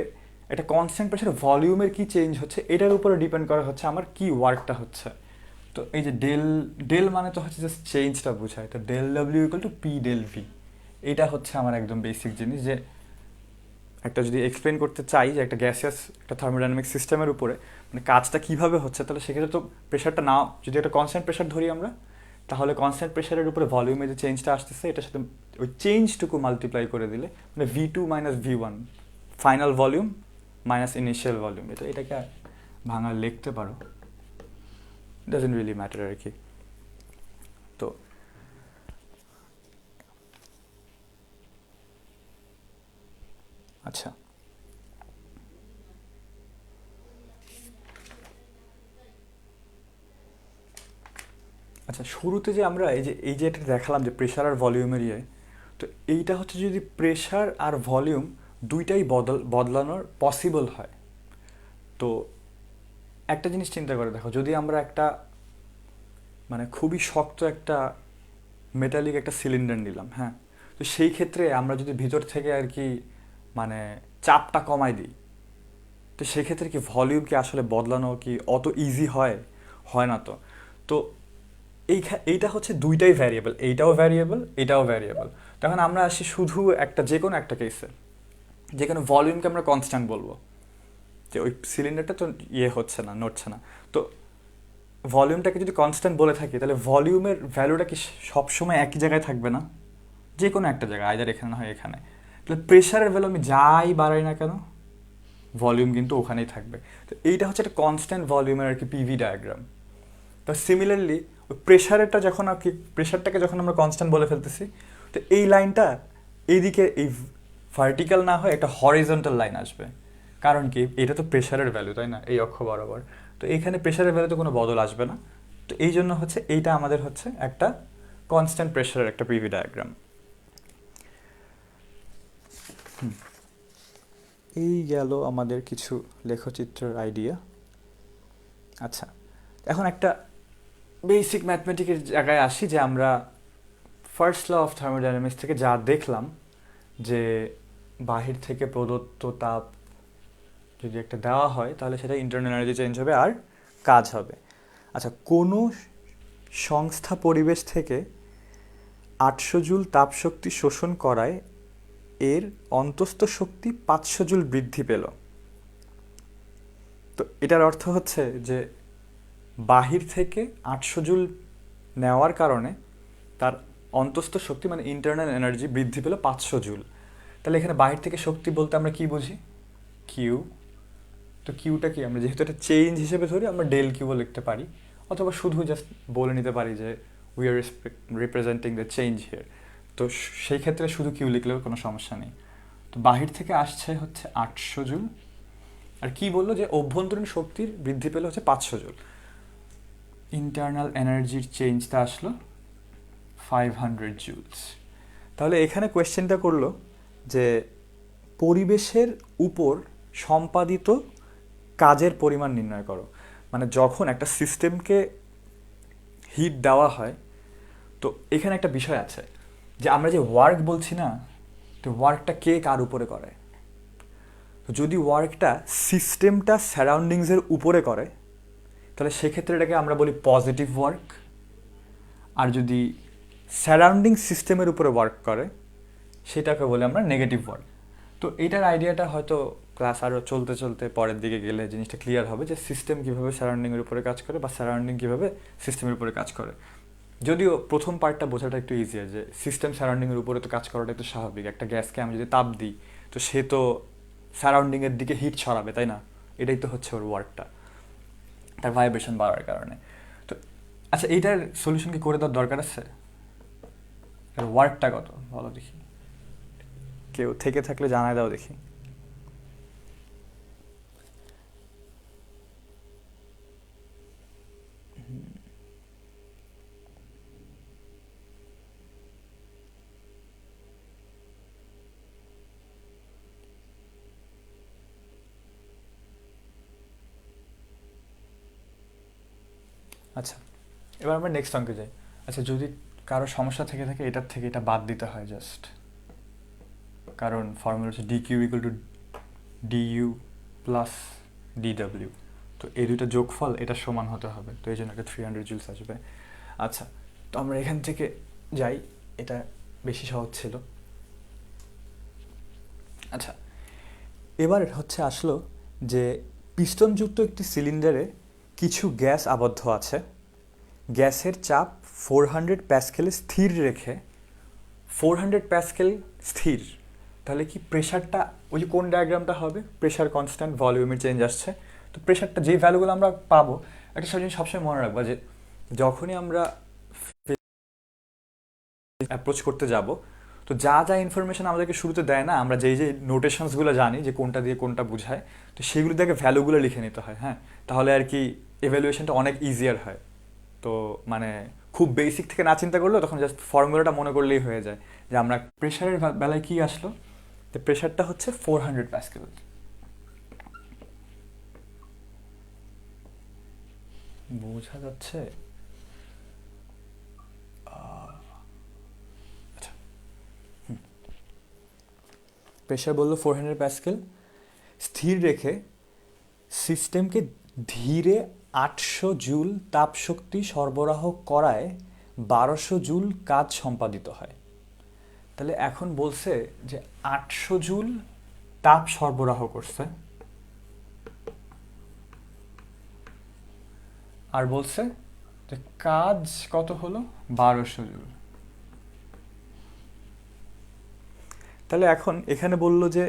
একটা কনস্ট্যান্ট প্রেশার ভলিউমের কি চেঞ্জ হচ্ছে এটার উপরে ডিপেন্ড করা হচ্ছে আমার কি ওয়ার্কটা হচ্ছে। তো এই যে ডেল ডেল মানে তো হচ্ছে জাস্ট চেঞ্জটা বোঝায়, তো del W equal to P del V, এইটা হচ্ছে আমার একদম বেসিক জিনিস। যে একটা যদি এক্সপ্লেন করতে চাই যে একটা গ্যাসিয়াস একটা থার্মোডাইনামিক সিস্টেমের উপরে মানে কাজটা কীভাবে হচ্ছে, তাহলে সেক্ষেত্রে তো প্রেশারটা না, যদি একটা কনস্ট্যান্ট প্রেশার ধরি আমরা, তাহলে কনস্ট্যান্ট প্রেশারের উপরে ভলিউমে যে চেঞ্জটা আসতেছে এটার সাথে ওই চেঞ্জটুকু মাল্টিপ্লাই করে দিলে মানে V two minus V one, final volume minus initial volume, এটা এটাকে ভাঙা লিখতে পারো, ডাজেন্ট রিয়েলি ম্যাটার আর কি। তো আচ্ছা, আচ্ছা শুরুতে যে আমরা এই যে এটা দেখালাম যে প্রেশার আর ভলিউমের ইয়ে, তো এইটা হচ্ছে যদি প্রেশার আর ভলিউম দুইটাই বদলানোর পসিবল হয়। তো একটা জিনিস চিন্তা করে দেখো, যদি আমরা একটা মানে খুবই শক্ত একটা মেটালিক একটা সিলিন্ডার নিলাম, হ্যাঁ, তো সেই ক্ষেত্রে আমরা যদি ভিতর থেকে আর কি মানে চাপটা কমাই দিই, তো সেক্ষেত্রে কি ভলিউম কি আসলে বদলানো কি অত ইজি হয়? হয় না তো। তো এইটা হচ্ছে দুইটাই ভ্যারিয়েবল, এইটাও ভ্যারিয়েবল এটাও ভ্যারিয়েবল। তখন আমরা আসি শুধু একটা যে কোনো একটা কেসে, যেখানে ভলিউমকে আমরা কনস্ট্যান্ট বলবো, যে ওই সিলিন্ডারটা তো ইয়ে হচ্ছে না, নড়ছে না। তো ভলিউমটাকে যদি কনস্ট্যান্ট বলে থাকি তাহলে ভলিউমের ভ্যালুটা কি সবসময় একই জায়গায় থাকবে না, যে কোনো একটা জায়গায়, আইদার এখানে না হয় এখানে। তাহলে প্রেশারের ভ্যালু আমি যাই বাড়াই না কেন ভলিউম কিন্তু ওখানেই থাকবে। তো এইটা হচ্ছে একটা কনস্ট্যান্ট ভলিউমের আর কি পিভি ডায়াগ্রাম। তো সিমিলারলি ওই প্রেশারেরটা যখন আর কি প্রেশারটাকে যখন আমরা কনস্ট্যান্ট বলে ফেলতেছি, তো এই লাইনটা এইদিকে এই ভার্টিক্যাল না হয় একটা হরিজন্টাল লাইন আসবে, কারণ কি এটা তো প্রেশারের ভ্যালু, তাই না, এই অক্ষ বরাবর। তো তো এখানে প্রেশারের ভ্যালুতে কোনো বদল আসবে না। তো এই জন্য হচ্ছে এইটা আমাদের হচ্ছে একটা কনস্ট্যান্ট প্রেশারের একটা পিভি ডায়াগ্রাম। এই গেল আমাদের কিছু লেখচিত্রের আইডিয়া। আচ্ছা, এখন একটা বেসিক ম্যাথমেটিকের জায়গায় আসি, যে আমরা ফার্স্ট ল অফ থার্মোডাইনামিক্স থেকে যা দেখলাম, যে বাহির থেকে প্রদত্ত তাপ যদি একটা দেওয়া হয় তাহলে সেটা ইন্টারনাল এনার্জি চেঞ্জ হবে আর কাজ হবে। আচ্ছা, কোনো সংস্থা পরিবেশ থেকে 800 জুল তাপশক্তি শোষণ করায় এর অন্তস্থ শক্তি 500 জুল বৃদ্ধি পেল। তো এটার অর্থ হচ্ছে যে বাহির থেকে 800 জুল নেওয়ার কারণে তার অন্তস্থ শক্তি মানে ইন্টারনাল এনার্জি বৃদ্ধি পেল 500 জুল। তাহলে এখানে বাহির থেকে শক্তি বলতে আমরা কি বুঝি? কিউ। তো কিউটা কি, আমরা যেহেতু এটা চেঞ্জ হিসেবে ধরি আমরা ডেল কিউও লিখতে পারি, অথবা শুধু জাস্ট বলে নিতে পারি যে we are representing the change here. তো সেই ক্ষেত্রে শুধু কিউ লিখলেও কোনো সমস্যা নেই। তো বাহির থেকে আসছে হচ্ছে 800 জুল, আর কি বললো যে অভ্যন্তরীণ শক্তির বৃদ্ধি পেলে হচ্ছে 500 জুল। ইন্টারনাল এনার্জির চেঞ্জটা আসলো 500 জুলস। তাহলে এখানে কোয়েশ্চেনটা করলো যে পরিবেশের উপর সম্পাদিত কাজের পরিমাণ নির্ণয় করো। মানে যখন একটা সিস্টেমকে হিট দেওয়া হয়, তো এখানে একটা বিষয় আছে যে আমরা যে ওয়ার্ক বলছি না, তো ওয়ার্কটা কে কার উপরে করে। তো যদি ওয়ার্কটা সিস্টেমটা সারাউন্ডিংসের উপরে করে তাহলে সেক্ষেত্রে এটাকে আমরা বলি পজিটিভ ওয়ার্ক, আর যদি সারাউন্ডিং সিস্টেমের উপরে ওয়ার্ক করে সেটাকে বলে আমরা নেগেটিভ ওয়ার্ক। তো এটার আইডিয়াটা হয়তো ক্লাস আরও চলতে চলতে পরের দিকে গেলে জিনিসটা ক্লিয়ার হবে, যে সিস্টেম কীভাবে সারাউন্ডিংয়ের উপরে কাজ করে বা সারাউন্ডিং কীভাবে সিস্টেমের উপরে কাজ করে। যদিও প্রথম পার্টটা বোঝাটা একটু ইজিয়ার, যে সিস্টেম সারাউন্ডিংয়ের উপরে তো কাজ করাটা একটু স্বাভাবিক। একটা গ্যাসকে আমি যদি তাপ দিই তো সে তো সারাউন্ডিংয়ের দিকে হিট ছড়াবে, তাই না? এটাই তো হচ্ছে ওর ওয়ার্কটা, তার ভাইব্রেশন বাড়ার কারণে। তো আচ্ছা, এইটার সলিউশন কি করে দেওয়ার দরকার আছে? এর ওয়ার্কটা কত বলো দেখি, কেউ থেকে থাকলে জানায় দাও দেখি। আচ্ছা, এবার আমরা নেক্সট অঙ্কে যাই। আচ্ছা, যদি কারো সমস্যা থেকে থাকে এটার থেকে এটা বাদ দিতে হয় জাস্ট, কারণ ফর্মুলা হচ্ছে D Q equal to DU plus DW. তো এই দুইটা যোগফল এটা সমান হতে হবে, তো এই জন্য একটা 300 জুলস আসবে। আচ্ছা, তো আমরা এখান থেকে যাই, এটা বেশি সহজ ছিল। আচ্ছা, এবার হচ্ছে আসলো যে পিস্টনযুক্ত একটি সিলিন্ডারে কিছু গ্যাস আবদ্ধ আছে। গ্যাসের চাপ 400 প্যাসকেলে স্থির রেখে, 400 প্যাসকেল স্থির, তাহলে কি প্রেশারটা ওই যে কোন ডায়াগ্রামটা হবে, প্রেশার কনস্ট্যান্ট, ভলিউমের চেঞ্জ আসছে। তো প্রেশারটা যেই ভ্যালুগুলো আমরা পাবো, একটা জিনিস সবসময় মনে রাখবো যে যখনই আমরা অ্যাপ্রোচ করতে যাব, তো যা যা ইনফরমেশন আমাদেরকে শুরুতে দেয় না, আমরা যেই যে নোটেশনসগুলো জানি যে কোনটা দিয়ে কোনটা বোঝায়, তো সেগুলো থেকে ভ্যালুগুলো লিখে নিতে হয়। হ্যাঁ, তাহলে আর কি এভ্যালুয়েশনটা অনেক ইজিয়ার হয়। তো মানে খুব বেসিক থেকে না চিন্তা করলেও তখন জাস্ট ফর্মুলাটা মনে করলেই হয়ে যায় যে আমরা প্রেশারের বেলায় কি আসলো, তো প্রেশারটা হচ্ছে 400 প্যাসকেল। বোঝা যাচ্ছে? আচ্ছা, প্রেশার বললো 400 প্যাসকেল, স্থির রেখে সিস্টেমকে ধীরে 800 জুল তাপশক্তি সরবরাহ করায় 1200 জুল কাজ সম্পাদিত হয়। তাহলে এখন বলছে যে 800 জুল তাপ সরবরাহ করছে, আর বলছে যে কাজ কত হলো, 1200 জুল। তাহলে এখন এখানে বলল যে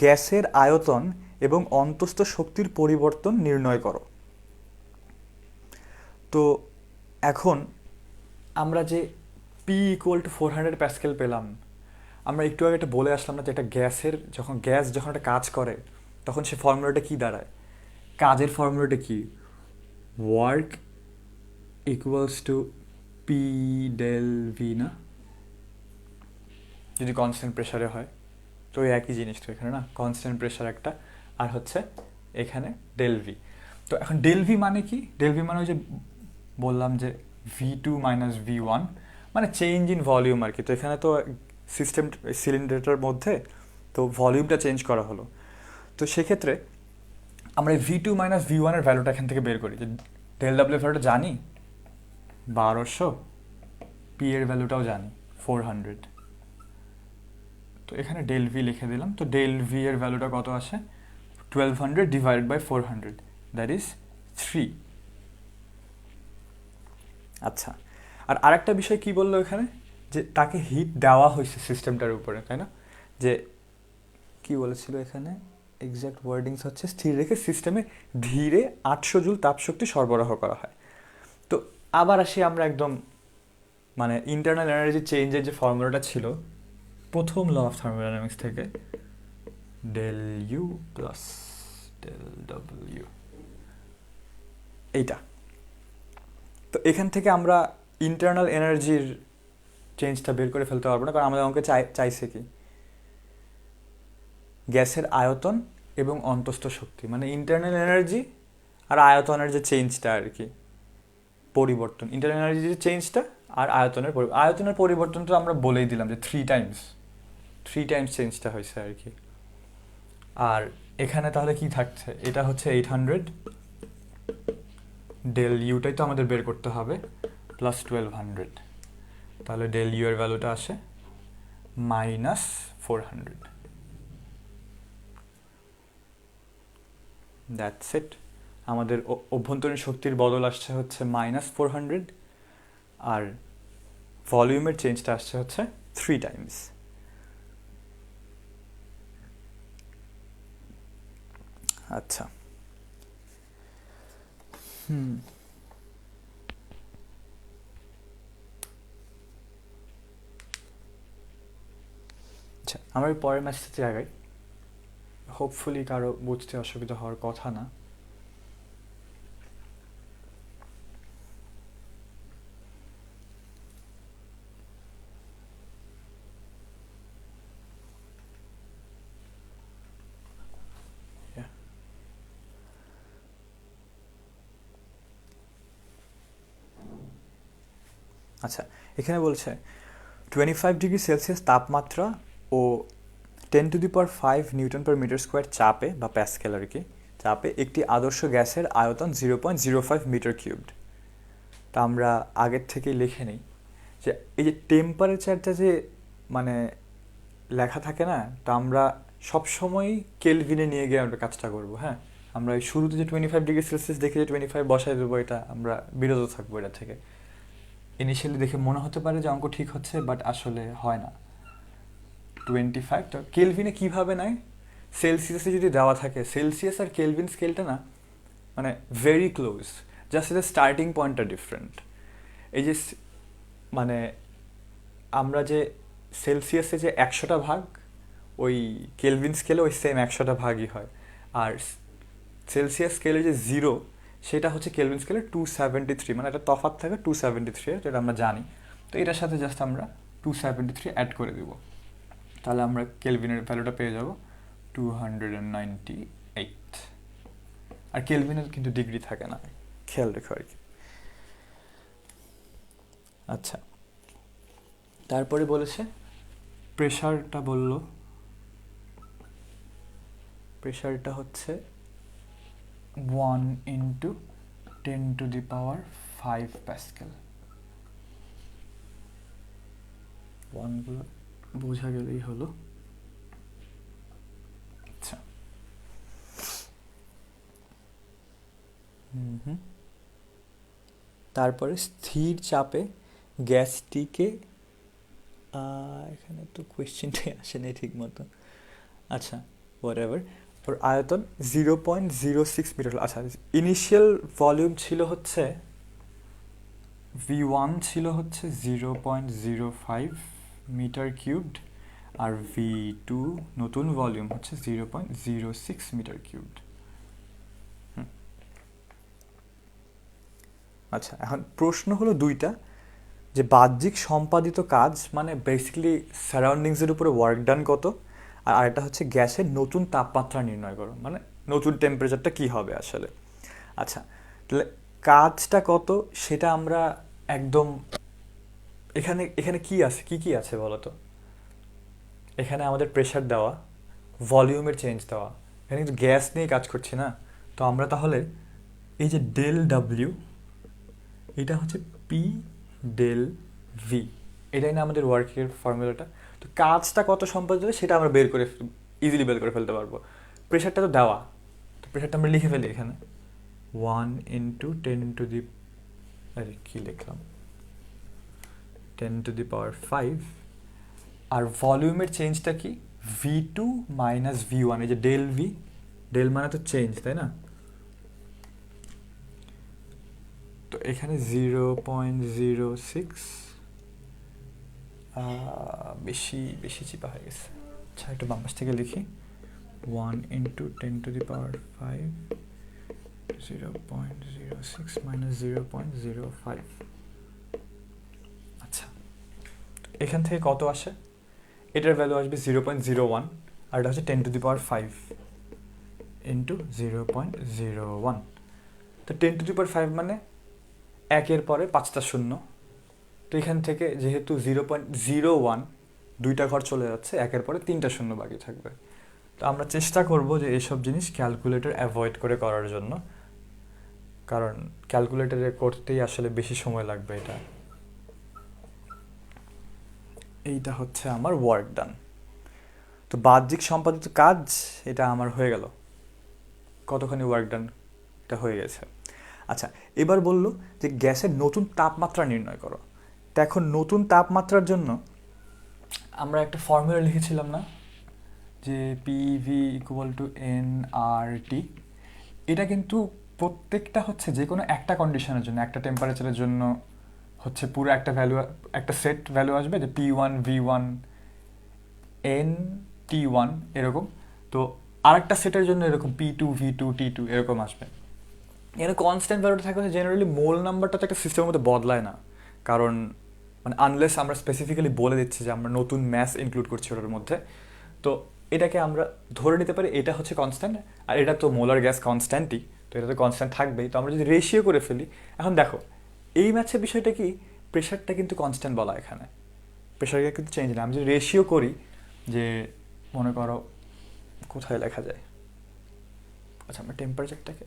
গ্যাসের আয়তন এবং অন্তস্থ শক্তির পরিবর্তন নির্ণয় করো। তো এখন আমরা যে পি ইকুয়াল টু 400 প্যাসকেল পেলাম, আমরা একটু আগে এটা বলে আসলাম না যে একটা গ্যাসের গ্যাস যখন একটা কাজ করে তখন সে ফর্মুলাটা কি দাঁড়ায়, কাজের ফর্মুলাটা কি, work equals to P del V না, যদি কনস্ট্যান্ট প্রেশারে হয় তো ওই একই জিনিস তো এখানে না, কনস্ট্যান্ট প্রেশার একটা আর হচ্ছে এখানে ডেল ভি। তো এখন ডেল ভি মানে কি? ডেল ভি মানে ওই যে বললাম যে V2 মাইনাস V1 মানে চেঞ্জ ইন ভলিউম আর কি। তো এখানে তো সিস্টেম সিলিন্ডারটার মধ্যে তো ভলিউমটা চেঞ্জ করা হলো। তো সেক্ষেত্রে আমরা V2 মাইনাস V1 এর ভ্যালুটা এখান থেকে বের করি, যে ডেল ডাব্লিউ ভ্যালুটা জানি 1200, পি এর ভ্যালুটাও জানি 400। তো এখানে ডেল ভি লিখে দিলাম। তো ডেল ভি এর ভ্যালুটা কত আসে? 1200 ডিভাইডেড বাই 400, দ্যাট ইজ 3। আচ্ছা, আর আরেকটা বিষয় কি বললো এখানে, যে তাকে হিট দেওয়া হয়েছে সিস্টেমটার উপরে, তাই না? যে কি বলেছিল এখানে, এক্স্যাক্ট ওয়ার্ডিংস হচ্ছে স্থির রেখে সিস্টেমে ধীরে 800 জুল তাপশক্তি সরবরাহ করা হয়। তো আবার আসি আমরা একদম মানে ইন্টারনাল এনার্জি চেঞ্জের যে ফর্মুলাটা ছিল প্রথম ল অফ থার্মোডাইনামিক্স থেকে, del U plus del W, এইটা। তো এখান থেকে আমরা ইন্টারনাল এনার্জির চেঞ্জটা বের করে ফেলতে পারবো না, কারণ আমাদের অঙ্কে চাইছে কি গ্যাসের আয়তন এবং অন্তস্থ শক্তি, মানে ইন্টারনাল এনার্জি আর আয়তনের যে চেঞ্জটা আর কি, পরিবর্তন, ইন্টারনাল এনার্জির যে চেঞ্জটা আর আয়তনের পরিবর্তনটা আমরা বলেই দিলাম যে 3 টাইমস চেঞ্জটা হয়েছে আর কি। আর এখানে তাহলে কি থাকছে, এটা হচ্ছে 800, ডেল ইউটাই তো আমাদের বের করতে হবে, প্লাস 1200, তাহলে ডেল ইউ এর ভ্যালুটা আসে মাইনাস 400। That's it. আমাদের অভ্যন্তরীণ শক্তির বদল আসছে হচ্ছে মাইনাস 400, আর ভলিউমের চেঞ্জটা আসছে হচ্ছে 3 টাইমস। আচ্ছা, আচ্ছা, আমার পরের ম্যাচটাতে আগাই। হোপফুলি কারো বুঝতে অসুবিধা হওয়ার কথা না। আচ্ছা, এখানে বলছে 25 ডিগ্রি সেলসিয়াস তাপমাত্রা ও 10⁵ নিউটন পার মিটার স্কোয়ার চাপে বা প্যাসকেল আর কি, চাপে একটি আদর্শ গ্যাসের আয়তন 0.05 মিটার কিউবড। তা আমরা আগের থেকে লিখে নিই যে এই যে টেম্পারেচারটা যে মানে লেখা থাকে না, তা আমরা সবসময়ই কেলভিনে নিয়ে গিয়ে আমরা কাজটা করবো। হ্যাঁ, আমরা শুরুতে যে 25 ডিগ্রি সেলসিয়াস দেখে যে 25 বসাই দেবো, এটা আমরা বিরত থাকবো এটা থেকে। ইনিশিয়ালি দেখে মনে হতে পারে যে অঙ্ক ঠিক হচ্ছে, বাট আসলে হয় না। 25 তো কেলভিনে কীভাবে নেয়, সেলসিয়াসে যদি দেওয়া থাকে, সেলসিয়াস আর কেলভিন স্কেলটা না মানে ভেরি ক্লোজ, জাস্ট এদের স্টার্টিং পয়েন্টটা ডিফারেন্ট। এই যে মানে আমরা যে সেলসিয়াসে যে 100টা ভাগ, ওই কেলভিন স্কেলে ওই সেম 100টা ভাগই হয়। আর সেলসিয়াস স্কেলে যে 0, সেটা হচ্ছে কেলভিন স্কেলে 273, মানে একটা তফাৎ থাকে 273 যেটা আমরা জানি। তো এটার সাথে জাস্ট আমরা 273 অ্যাড করে দিব, তাহলে আমরা কেলভিনের ভ্যালুটা পেয়ে যাব 298। আর কেলভিনের কিন্তু ডিগ্রি থাকে না, খেয়াল রেখো আর কি। আচ্ছা, তারপরে বলেছে প্রেশারটা, বললো প্রেশারটা হচ্ছে 1 × 10⁵ প্যাসকেল। ওয়ানগুলো বোঝা গেলেই হলো। আচ্ছা, তারপরে স্থির চাপে গ্যাসটিকে, এখানে তো কোয়েশ্চেনটাই আসে নাই ঠিক মতো। আচ্ছা, হোয়াটএভার, ওর আয়তন 0.06 মিটার। আচ্ছা, ইনিশিয়াল ভলিউম ছিল হচ্ছে V1 ছিল হচ্ছে 0.05 মিটার কিউবড, আর V2 নতুন ভলিউম হচ্ছে 0.06 মিটার কিউবড। আচ্ছা, এখন প্রশ্ন হলো দুইটা, যে বাহ্যিক সম্পাদিত কাজ মানে বেসিক্যালি সারাউন্ডিংসের উপরে ওয়ার্ক ডান কত, আর আরেকটা হচ্ছে গ্যাসের নতুন তাপমাত্রা নির্ণয় করো, মানে নতুন টেম্পারেচারটা কী হবে আসলে। আচ্ছা, তাহলে কাজটা কত সেটা আমরা একদম এখানে এখানে কি আছে, কি কি আছে বলো তো। এখানে আমাদের প্রেশার দেওয়া, ভলিউমের চেঞ্জ দেওয়া, এখানে কিন্তু গ্যাস নিয়ে কাজ করছি না। তো আমরা তাহলে এই যে ডেল ডাব্লিউ, এটা হচ্ছে পি ডেল ভি, এটাই না আমাদের ওয়ার্কের ফর্মুলাটা। তো কাজটা কত সম্পাদিত হবে সেটা আমরা ইজিলি বের করে ফেলতে পারবো। প্রেশারটা তো দেওয়া, তো প্রেশারটা আমরা লিখে ফেলি এখানে 1 × 10⁻⁵, আরে কী লিখলাম, 10⁵। আর ভলিউমের চেঞ্জটা কি, V2 - V1, এই যে ডেল ভি, ডেল মানে তো চেঞ্জ, তাই না। তো এখানে 0.06, বেশি বেশি চিপা হয়ে গেছে। আচ্ছা, একটু বাম পাশ থেকে লিখি, 1 × 10⁵ 0.06 - 0.05। আচ্ছা, এখান থেকে কত আসে, এটার ভ্যালু আসবে 0.01, আর এটা হচ্ছে 10⁵ ইন্টু 0.01। তো 10⁵ মানে একের পরে 5টা শূন্য। তো এখান থেকে যেহেতু 0.01 দুইটা ঘর চলে যাচ্ছে, একের পরে 3টা শূন্য বাকি থাকবে। তো আমরা চেষ্টা করব যে এসব জিনিস ক্যালকুলেটর অ্যাভয়েড করে করার জন্য, কারণ ক্যালকুলেটরে করতেই আসলে বেশি সময় লাগবে। এইটা হচ্ছে আমার ওয়ার্ক ডান। তো বাহ্যিক সম্পাদিত কাজ এটা আমার হয়ে গেল, কতখানি ওয়ার্ক ডান এটা হয়ে গেছে। আচ্ছা, এবার বললো যে গ্যাসের নতুন তাপমাত্রা নির্ণয় করো। তো এখন নতুন তাপমাত্রার জন্য আমরা একটা ফর্মুলা লিখেছিলাম না, যে পিভি = nRT। এটা কিন্তু প্রত্যেকটা হচ্ছে যে কোনো একটা কন্ডিশনের জন্য, একটা টেম্পারেচারের জন্য হচ্ছে পুরো একটা ভ্যালু, একটা সেট ভ্যালু আসবে, যে P1 V1 NT1 এরকম। তো আরেকটা সেটের জন্য এরকম P2 V2 T2 এরকম আসবে। এখানে কনস্ট্যান্ট ভ্যালুটা থাকে, জেনারেলি মোল নাম্বারটা তো একটা সিস্টেমের মধ্যে বদলায় না, কারণ মানে আনলেস আমরা স্পেসিফিক্যালি বলে দিচ্ছি যে আমরা নতুন ম্যাস ইনক্লুড করছি ওটার মধ্যে। তো এটাকে আমরা ধরে নিতে পারি এটা হচ্ছে কনস্ট্যান্ট, আর এটা তো মোলার গ্যাস কনস্ট্যান্টই, তো এটা তো কনস্ট্যান্ট থাকবেই। তো আমরা যদি রেশিও করে ফেলি, এখন দেখো এই ম্যাচের বিষয়টা কি, প্রেশারটা কিন্তু কনস্ট্যান্ট বলা, এখানে প্রেশারকে কিন্তু চেঞ্জ না। আমি যদি রেশিও করি, যে মনে করো কোথায় লেখা যায়, আচ্ছা আমরা টেম্পারেচারটাকে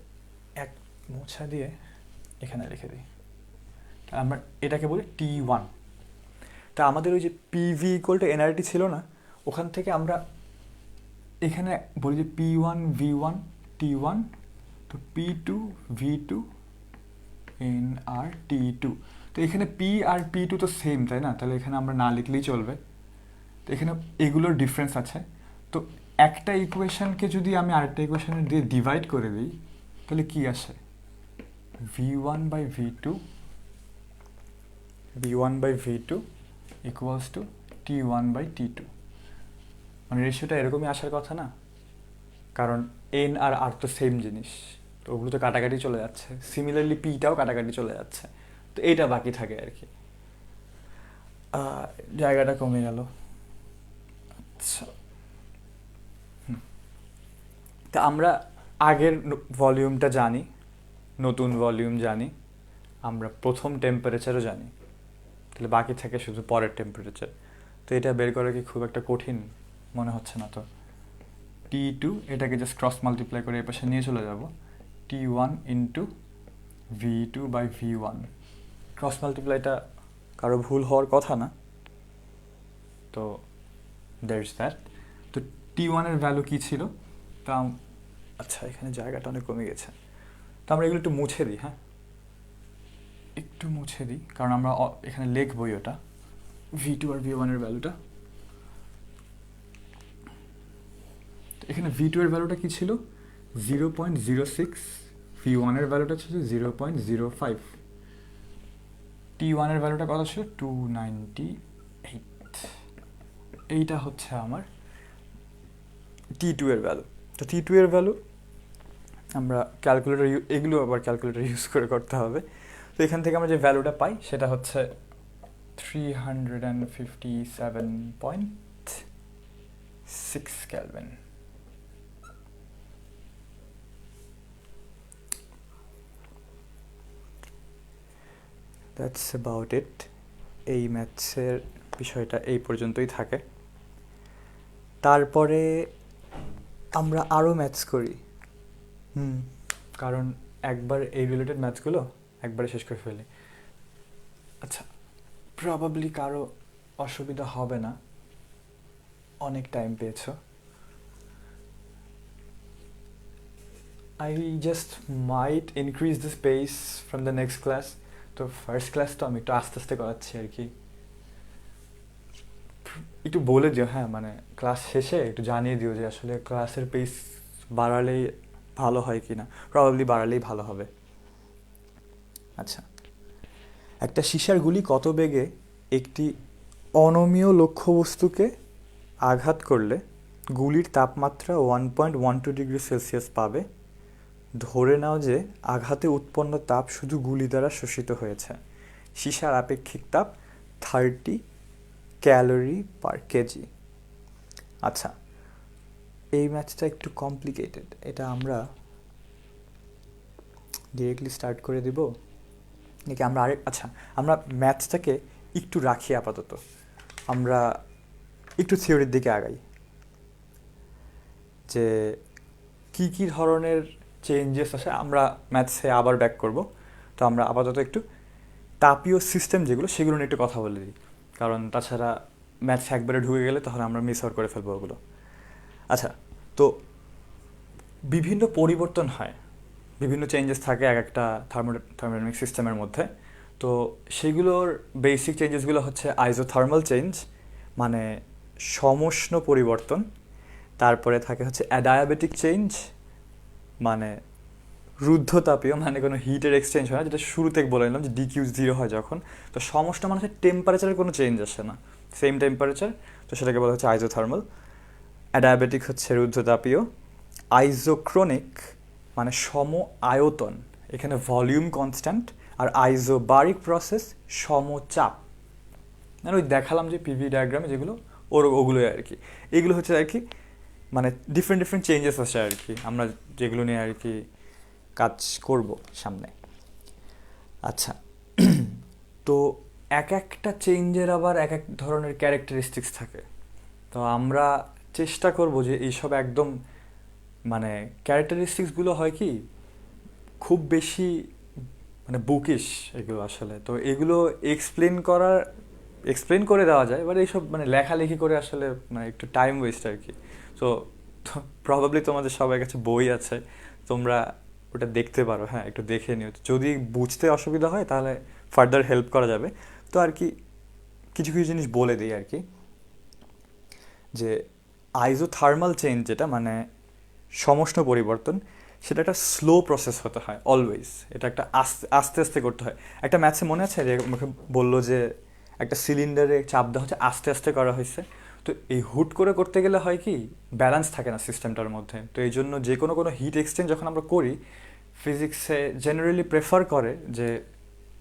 এক মোছা দিয়ে এখানে লিখে দিই, আমরা এটাকে বলি T1। তা আমাদের ওই যে পিভি = nRT ছিল না, ওখান থেকে আমরা এখানে বলি যে P1 V1 T1, তো P2 V2 nRT2। তো এখানে P আর P2 তো সেম, তাই না, তাহলে এখানে আমরা না লিখলেই চলবে। তো এখানে এগুলোর ডিফারেন্স আছে। তো একটা ইকুয়েশনকে যদি আমি আরেকটা ইকুয়েশনের দিয়ে ডিভাইড করে দিই, তাহলে কি আসে, V1/V2 = T1/T2। মানে রেশিওটা এরকমই আসার কথা না, কারণ এন আর আর তো সেম জিনিস, তো ওগুলো তো কাটাকাটি চলে যাচ্ছে। সিমিলারলি পিটাও কাটাকাটি চলে যাচ্ছে, তো এইটা বাকি থাকে আর কি, জায়গাটা কমে গেল। আচ্ছা, তা আমরা আগের ভলিউমটা জানি, নতুন ভলিউম জানি, আমরা প্রথম টেম্পারেচারও জানি, তাহলে বাকি থাকে শুধু পরের টেম্পারেচার। তো এটা বের করা কি খুব একটা কঠিন মনে হচ্ছে না তো। T2 এটাকে জাস্ট ক্রস মাল্টিপ্লাই করে এ পাশে নিয়ে চলে যাব, T1 × V2/V1। ক্রস মাল্টিপ্লাইটা কারো ভুল হওয়ার কথা না, তো দ্যাটস দ্যাট। তো T1 এর ভ্যালু কী ছিল, তা আচ্ছা এখানে জায়গাটা অনেক কমে গেছে, তো আমরা এগুলো একটু মুছে দিই। হ্যাঁ, একটু মুছে দিই, কারণ আমরা এখানে লিখবই ওটা V2 আর V1 এর ভ্যালুটা। এখানে V2 এর ভ্যালুটা কি ছিল, 0.06, V1 এর ভ্যালুটা ছিল 0.05, T1 এর ভ্যালুটা কত ছিল 298। এইটা হচ্ছে আমার T2 এর ভ্যালু। তো T2 এর ভ্যালু আমরা ক্যালকুলেটর, এগুলো আবার ক্যালকুলেটর ইউজ করে করতে হবে। তো এখান থেকে আমরা যে ভ্যালুটা পাই সেটা হচ্ছে 357.6 কেলভিন। That's about it. এই ম্যাথসের বিষয়টা এই পর্যন্তই থাকে। তারপরে আমরা আরও ম্যাথস করি, কারণ একবার এই রিলেটেড ম্যাথসগুলো একবারে শেষ করে ফেলি। আচ্ছা, প্রবাবলি কারো অসুবিধা হবে না, অনেক টাইম পেয়েছো। I just might increase the space from the next class. তো ফার্স্ট ক্লাস তো আমি একটু আস্তে আস্তে করাচ্ছি আর কি। একটু বলে দিও, হ্যাঁ, মানে ক্লাস শেষে একটু জানিয়ে দিও যে আসলে ক্লাসের পেস বাড়ালেই ভালো হয় কি না। প্রবাবলি বাড়ালেই ভালো হবে। আচ্ছা, একটা সীসার গুলি কত বেগে একটি অনমীয় লক্ষ্যবস্তুকে আঘাত করলে গুলির তাপমাত্রা 1.12 ডিগ্রি সেলসিয়াস পাবে? ধরে নাও যে আঘাতে উৎপন্ন তাপ শুধু গুলি দ্বারা শোষিত হয়েছে। সীসার আপেক্ষিক তাপ 30 ক্যালোরি পার কেজি। আচ্ছা, এই ম্যাথটা একটু কমপ্লিকেটেড, এটা আমরা ডিরেক্টলি স্টার্ট করে দিব নাকি আমরা আচ্ছা, আমরা ম্যাথসটাকে একটু রাখি আপাতত, আমরা একটু থিওরির দিকে আগাই যে কি কি ধরনের চেঞ্জেস আসে। আমরা ম্যাথসে আবার ব্যাক করব, তো আমরা আপাতত একটু তাপীয় সিস্টেম যেগুলো সেগুলো নিয়ে একটু কথা বলে দিই, কারণ তাছাড়া ম্যাথস একবারে ঢুকে গেলে তখন আমরা মিস আউট করে ফেলবো ওগুলো। আচ্ছা, তো বিভিন্ন পরিবর্তন হয়, বিভিন্ন চেঞ্জেস থাকে এক একটা থার্মোডাইনামিক সিস্টেমের মধ্যে। তো সেগুলোর বেসিক চেঞ্জেসগুলো হচ্ছে আইজোথার্মাল চেঞ্জ, মানে সমষ্ণ পরিবর্তন। তারপরে থাকে হচ্ছে অ্যাডায়াবেটিক চেঞ্জ, মানে রুদ্ধতাপীয়, মানে কোনো হিটের এক্সচেঞ্জ হয় না, যেটা শুরুতে বলে নিলাম যে ডিকিউ 0 হয় যখন। তো সমষ্ণ মানে হচ্ছে টেম্পারেচারের কোনো চেঞ্জ আসে না, সেম টেম্পারেচার, তো সেটাকে বলা হচ্ছে আইজোথার্মাল। অ্যাডায়াবেটিক হচ্ছে রুদ্ধতাপীয়। আইজোক্রনিক মানে সম আয়তন, এখানে ভলিউম কনস্ট্যান্ট। আর আইজোবারিক প্রসেস সমচাপ, মানে ওই দেখালাম যে পিভি ডায়াগ্রামে যেগুলো ওগুলোই আর কি। এগুলো হচ্ছে আর কি মানে ডিফারেন্ট ডিফারেন্ট চেঞ্জেস আছে আর কি, আমরা যেগুলো নিয়ে আর কি কাজ করব সামনে। আচ্ছা, তো এক একটা চেঞ্জের আবার এক এক ধরনের ক্যারেক্টারিস্টিক্স থাকে। তো আমরা চেষ্টা করব যে এইসব একদম মানে ক্যারেক্টারিস্টিক্সগুলো হয় কি খুব বেশি মানে বুকিশ এগুলো আসলে। তো এগুলো এক্সপ্লেন করে দেওয়া যায়, এবার এইসব মানে লেখালেখি করে আসলে মানে একটু টাইম ওয়েস্ট আর কি। তো প্রবাবলি তোমাদের সবার কাছে বই আছে, তোমরা ওটা দেখতে পারো, হ্যাঁ, একটু দেখে নিও। যদি বুঝতে অসুবিধা হয় তাহলে ফার্দার হেল্প করা যাবে। তো আর কি কিছু কিছু জিনিস বলে দিই আর কি, যে আইজোথার্মাল চেঞ্জ যেটা মানে সমষ্ণ পরিবর্তন, সেটা একটা স্লো প্রসেস হতে হয় অলওয়েজ। এটা একটা আস্তে আস্তে করতে হয়। একটা ম্যাথসে মনে আছে যে আমাকে বললো যে একটা সিলিন্ডারে চাপ দেওয়া হচ্ছে, আস্তে আস্তে করা হয়েছে। তো এই হুট করে করতে গেলে হয় কি ব্যালেন্স থাকে না সিস্টেমটার মধ্যে। তো এই জন্য যে কোনো হিট এক্সচেঞ্জ যখন আমরা করি, ফিজিক্সে জেনারেলি প্রেফার করে যে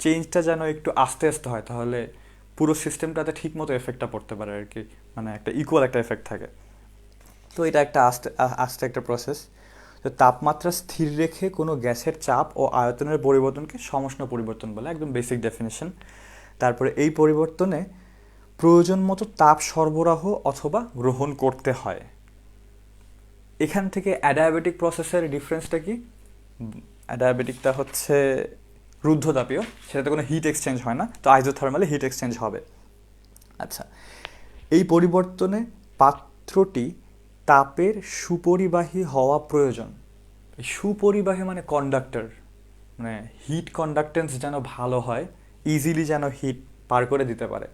চেঞ্জটা যেন একটু আস্তে আস্তে হয়, তাহলে পুরো সিস্টেমটাতে ঠিক মতো এফেক্টটা পড়তে পারে আর কি, মানে একটা ইকুয়াল একটা এফেক্ট থাকে। তো এটা একটা আস্তে আস্তে একটা প্রসেস। তো তাপমাত্রা স্থির রেখে কোনো গ্যাসের চাপ ও আয়তনের পরিবর্তনকে সমষ্ণ পরিবর্তন বলে, একদম বেসিক ডেফিনেশন। তারপরে এই পরিবর্তনে প্রয়োজন মতো তাপ সরবরাহ অথবা গ্রহণ করতে হয়। এখান থেকে অ্যাডায়াবেটিক প্রসেসের ডিফারেন্সটা কি? অ্যাডায়াবেটিকটা হচ্ছে রুদ্ধতাপীয়, সেটাতে কোনো হিট এক্সচেঞ্জ হয় না। তো আইজোথার্মালে হিট এক্সচেঞ্জ হবে। আচ্ছা, এই পরিবর্তনে পাত্রটি তাপের সুপরিবাহী হওয়া প্রয়োজন। সুপরিবাহী মানে কন্ডাক্টর, মানে হিট কন্ডাক্টেন্স যেন ভালো হয়, ইজিলি যেন হিট পার করে দিতে পারে,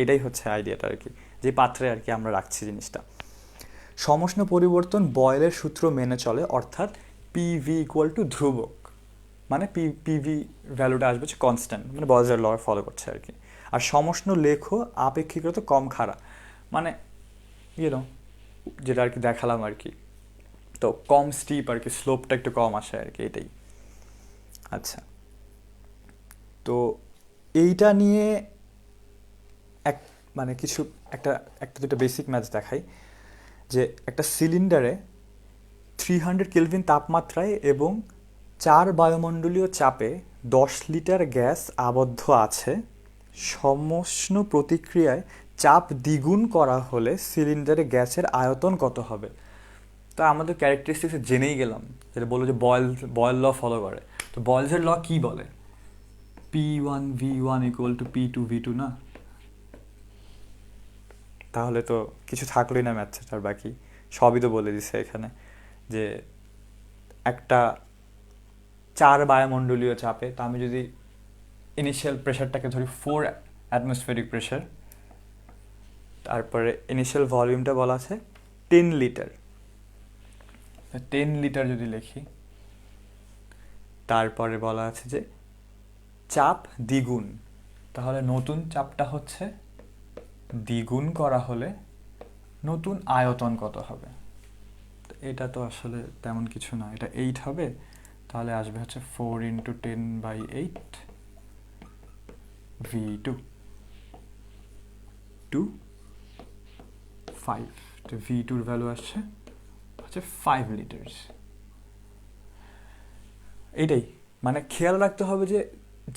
এটাই হচ্ছে আইডিয়াটা আর কি, যে পাত্রে আর কি আমরা রাখছি জিনিসটা। সমষ্ণ পরিবর্তন বয়েলের সূত্র মেনে চলে, অর্থাৎ পিভি ইকুয়াল টু ধ্রুবক, মানে পিভি ভ্যালুটা আসবে হচ্ছে কনস্ট্যান্ট, মানে বয়েলের ল ফলো করছে আর কি। আর সমষ্ণ লেখো আপেক্ষিকত কম খাড়া, মানে ইউনো যেটা আর কি দেখালাম আর কি, তো কম স্টিপ আর কি, স্লোপটা একটু কম আসে আর কি, এটাই। আচ্ছা, তো এইটা নিয়ে এক মানে কিছু একটা একটা দুটো বেসিক ম্যাথ দেখাই, যে একটা সিলিন্ডারে 300 কেলভিন তাপমাত্রায় এবং 4 বায়ুমণ্ডলীয় চাপে 10 লিটার গ্যাস আবদ্ধ আছে। সমষ্ণ প্রতিক্রিয়ায় চাপ দ্বিগুণ করা হলে সিলিন্ডারে গ্যাসের আয়তন কত হবে? তা আমাদের ক্যারেক্টারিস্টিক্স জেনেই গেলাম, যেটা বললো যে বয়েল ল ফলো করে। তো বয়েলসের ল কি বলে? P1V1 = P2V2 না? তাহলে তো কিছু থাকলোই না ম্যাথের, আর বাকি সবই তো বলে দিছে এখানে, যে একটা 4 বায়ুমণ্ডলীয় চাপে, তো আমি যদি ইনিশিয়াল প্রেশারটাকে ধরি 4 অ্যাটমসফেরিক প্রেশার, তারপরে ইনিশিয়াল ভলিউমটা বলা আছে 10 লিটার। 10 লিটার যদি লিখি, তারপরে বলা আছে যে চাপ দ্বিগুণ, তাহলে নতুন চাপটা হচ্ছে দ্বিগুণ করা হলে নতুন আয়তন কত হবে? এটা তো আসলে তেমন কিছু না, এটা 8 হবে, তাহলে আসবে হচ্ছে 4 × 10/8 V2 টু 5। তো V2-র ভ্যালু আসছে হচ্ছে 5 লিটার্স। এইটাই, মানে খেয়াল রাখতে হবে যে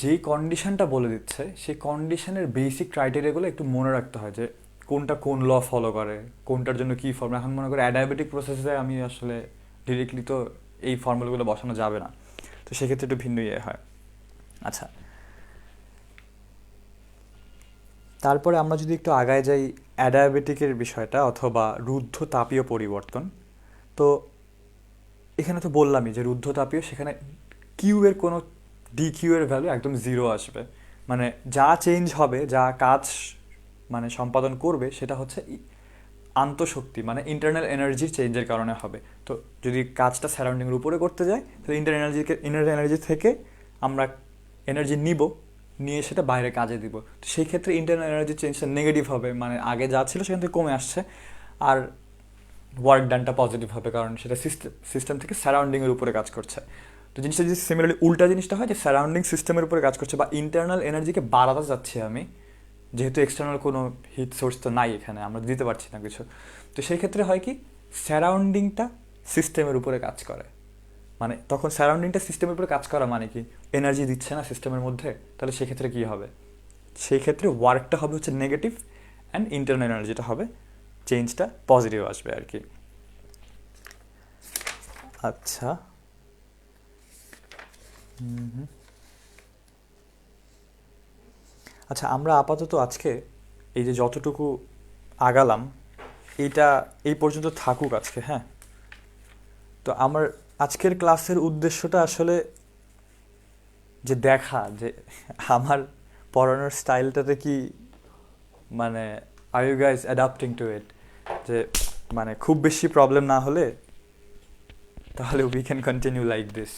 যেই কন্ডিশনটা বলে দিচ্ছে সেই কন্ডিশনের বেসিক ক্রাইটেরিয়াগুলো একটু মনে রাখতে হয়, যে কোনটা কোন ল ফলো করে, কোনটার জন্য কী ফর্মুলা। এখন মনে করে অ্যাডায়াবেটিক প্রসেসে আমি আসলে ডিরেক্টলি তো এই ফর্মুলাগুলো বসানো যাবে না, তো সেক্ষেত্রে একটু ভিন্ন ইয়ে হয়। আচ্ছা, তারপরে আমরা যদি একটু আগায় যাই অ্যাডায়াবেটিকের বিষয়টা অথবা রুদ্ধতাপীয় পরিবর্তন, তো এখানে তো বললামই যে রুদ্ধতাপীয়, সেখানে কিউ এর কোনো ডিকিউ এর ভ্যালু একদম 0 আসবে, মানে যা চেঞ্জ হবে, যা কাজ মানে সম্পাদন করবে, সেটা হচ্ছে আন্তঃশক্তি মানে ইন্টারনাল এনার্জির চেঞ্জের কারণে হবে। তো যদি কাজটা সারাউন্ডিংয়ের উপরে করতে যাই, তাহলে ইন্টারনাল এনার্জি থেকে আমরা এনার্জি নিয়ে সেটা বাইরে কাজে দিব। তো সেই ক্ষেত্রে ইন্টারনাল এনার্জি চেঞ্জটা নেগেটিভ হবে, মানে আগে যা ছিল সেখান থেকে কমে আসছে, আর ওয়ার্ক ডানটা পজিটিভ হবে, কারণ সেটা সিস্টেম থেকে সারাউন্ডিংয়ের উপরে কাজ করছে। তো জিনিসটা যদি সিমিলারলি উল্টা জিনিসটা হয়, যে সারাউন্ডিং সিস্টেমের উপরে কাজ করছে বা ইন্টারনাল এনার্জিকে বাড়াতে যাচ্ছি আমি, যেহেতু এক্সটার্নাল কোনো হিট সোর্স তো নাই এখানে, আমরা দিতে পারছি না কিছু, তো সেই ক্ষেত্রে হয় কি, সারাউন্ডিংটা সিস্টেমের উপরে কাজ করে। মানে তখন সারাউন্ডিংটা সিস্টেমের উপরে কাজ করা মানে কি, এনার্জি দিচ্ছে না সিস্টেমের মধ্যে, তাহলে সেক্ষেত্রে কী হবে? সেই ক্ষেত্রে ওয়ার্কটা হবে হচ্ছে নেগেটিভ, অ্যান্ড ইন্টারনাল এনার্জিটা হবে, চেঞ্জটা পজিটিভ আসবে আর কি। আচ্ছা, আচ্ছা, আমরা আপাতত আজকে এই যে যতটুকু আগালাম, এইটা এই পর্যন্ত থাকুক আজকে, হ্যাঁ। তো আমার আজকের ক্লাসের উদ্দেশ্যটা আসলে যে দেখা, যে আমার পড়ানোর স্টাইলটাতে কি, মানে are you guys adapting to it, যে মানে খুব বেশি প্রবলেম না হলে তাহলে we can continue like this.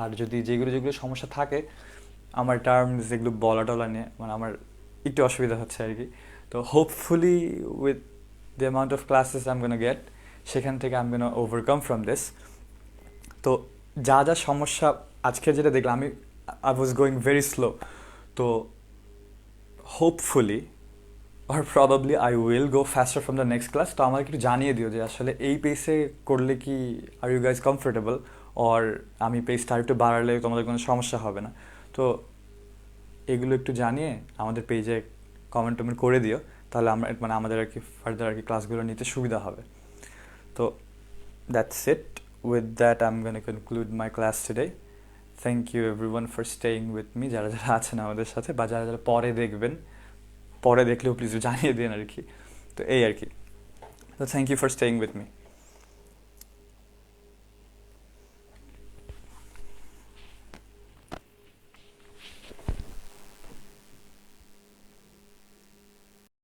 আর যদি যেগুলো সমস্যা থাকে, আমার টার্মস যেগুলো বলা টলা নিয়ে মানে আমার একটু অসুবিধা হচ্ছে আর কি, তো hopefully with the amount of classes I am gonna get, সেখান থেকে I am gonna overcome from this. তো যা সমস্যা আজকে যেটা দেখলাম, I was going very slow, তো হোপফুলি আর probably I will go faster from the next class. তো আমাকে একটু জানিয়ে দিও যে আসলে এই পেসে করলে কি আর ইউ গাইজ কমফোর্টেবল, আর আমি পেসটা আর একটু বাড়ালে তোমাদের কোনো সমস্যা হবে না। তো এগুলো একটু জানিয়ে আমাদের পেজে কমেন্ট করে দিও, তাহলে আমরা মানে আমাদের আর কি ফার্দার আর কি ক্লাসগুলো নিতে সুবিধা হবে। তো that's it, with that I am gonna conclude my class today. Thank you everyone for staying with me, যারা আছেন আমাদের সাথে, বা যারা পরে দেখবেন, পরে দেখলেও প্লিজ জানিয়ে দিন আর কি। তো এই আর কি, তো thank you for staying with me.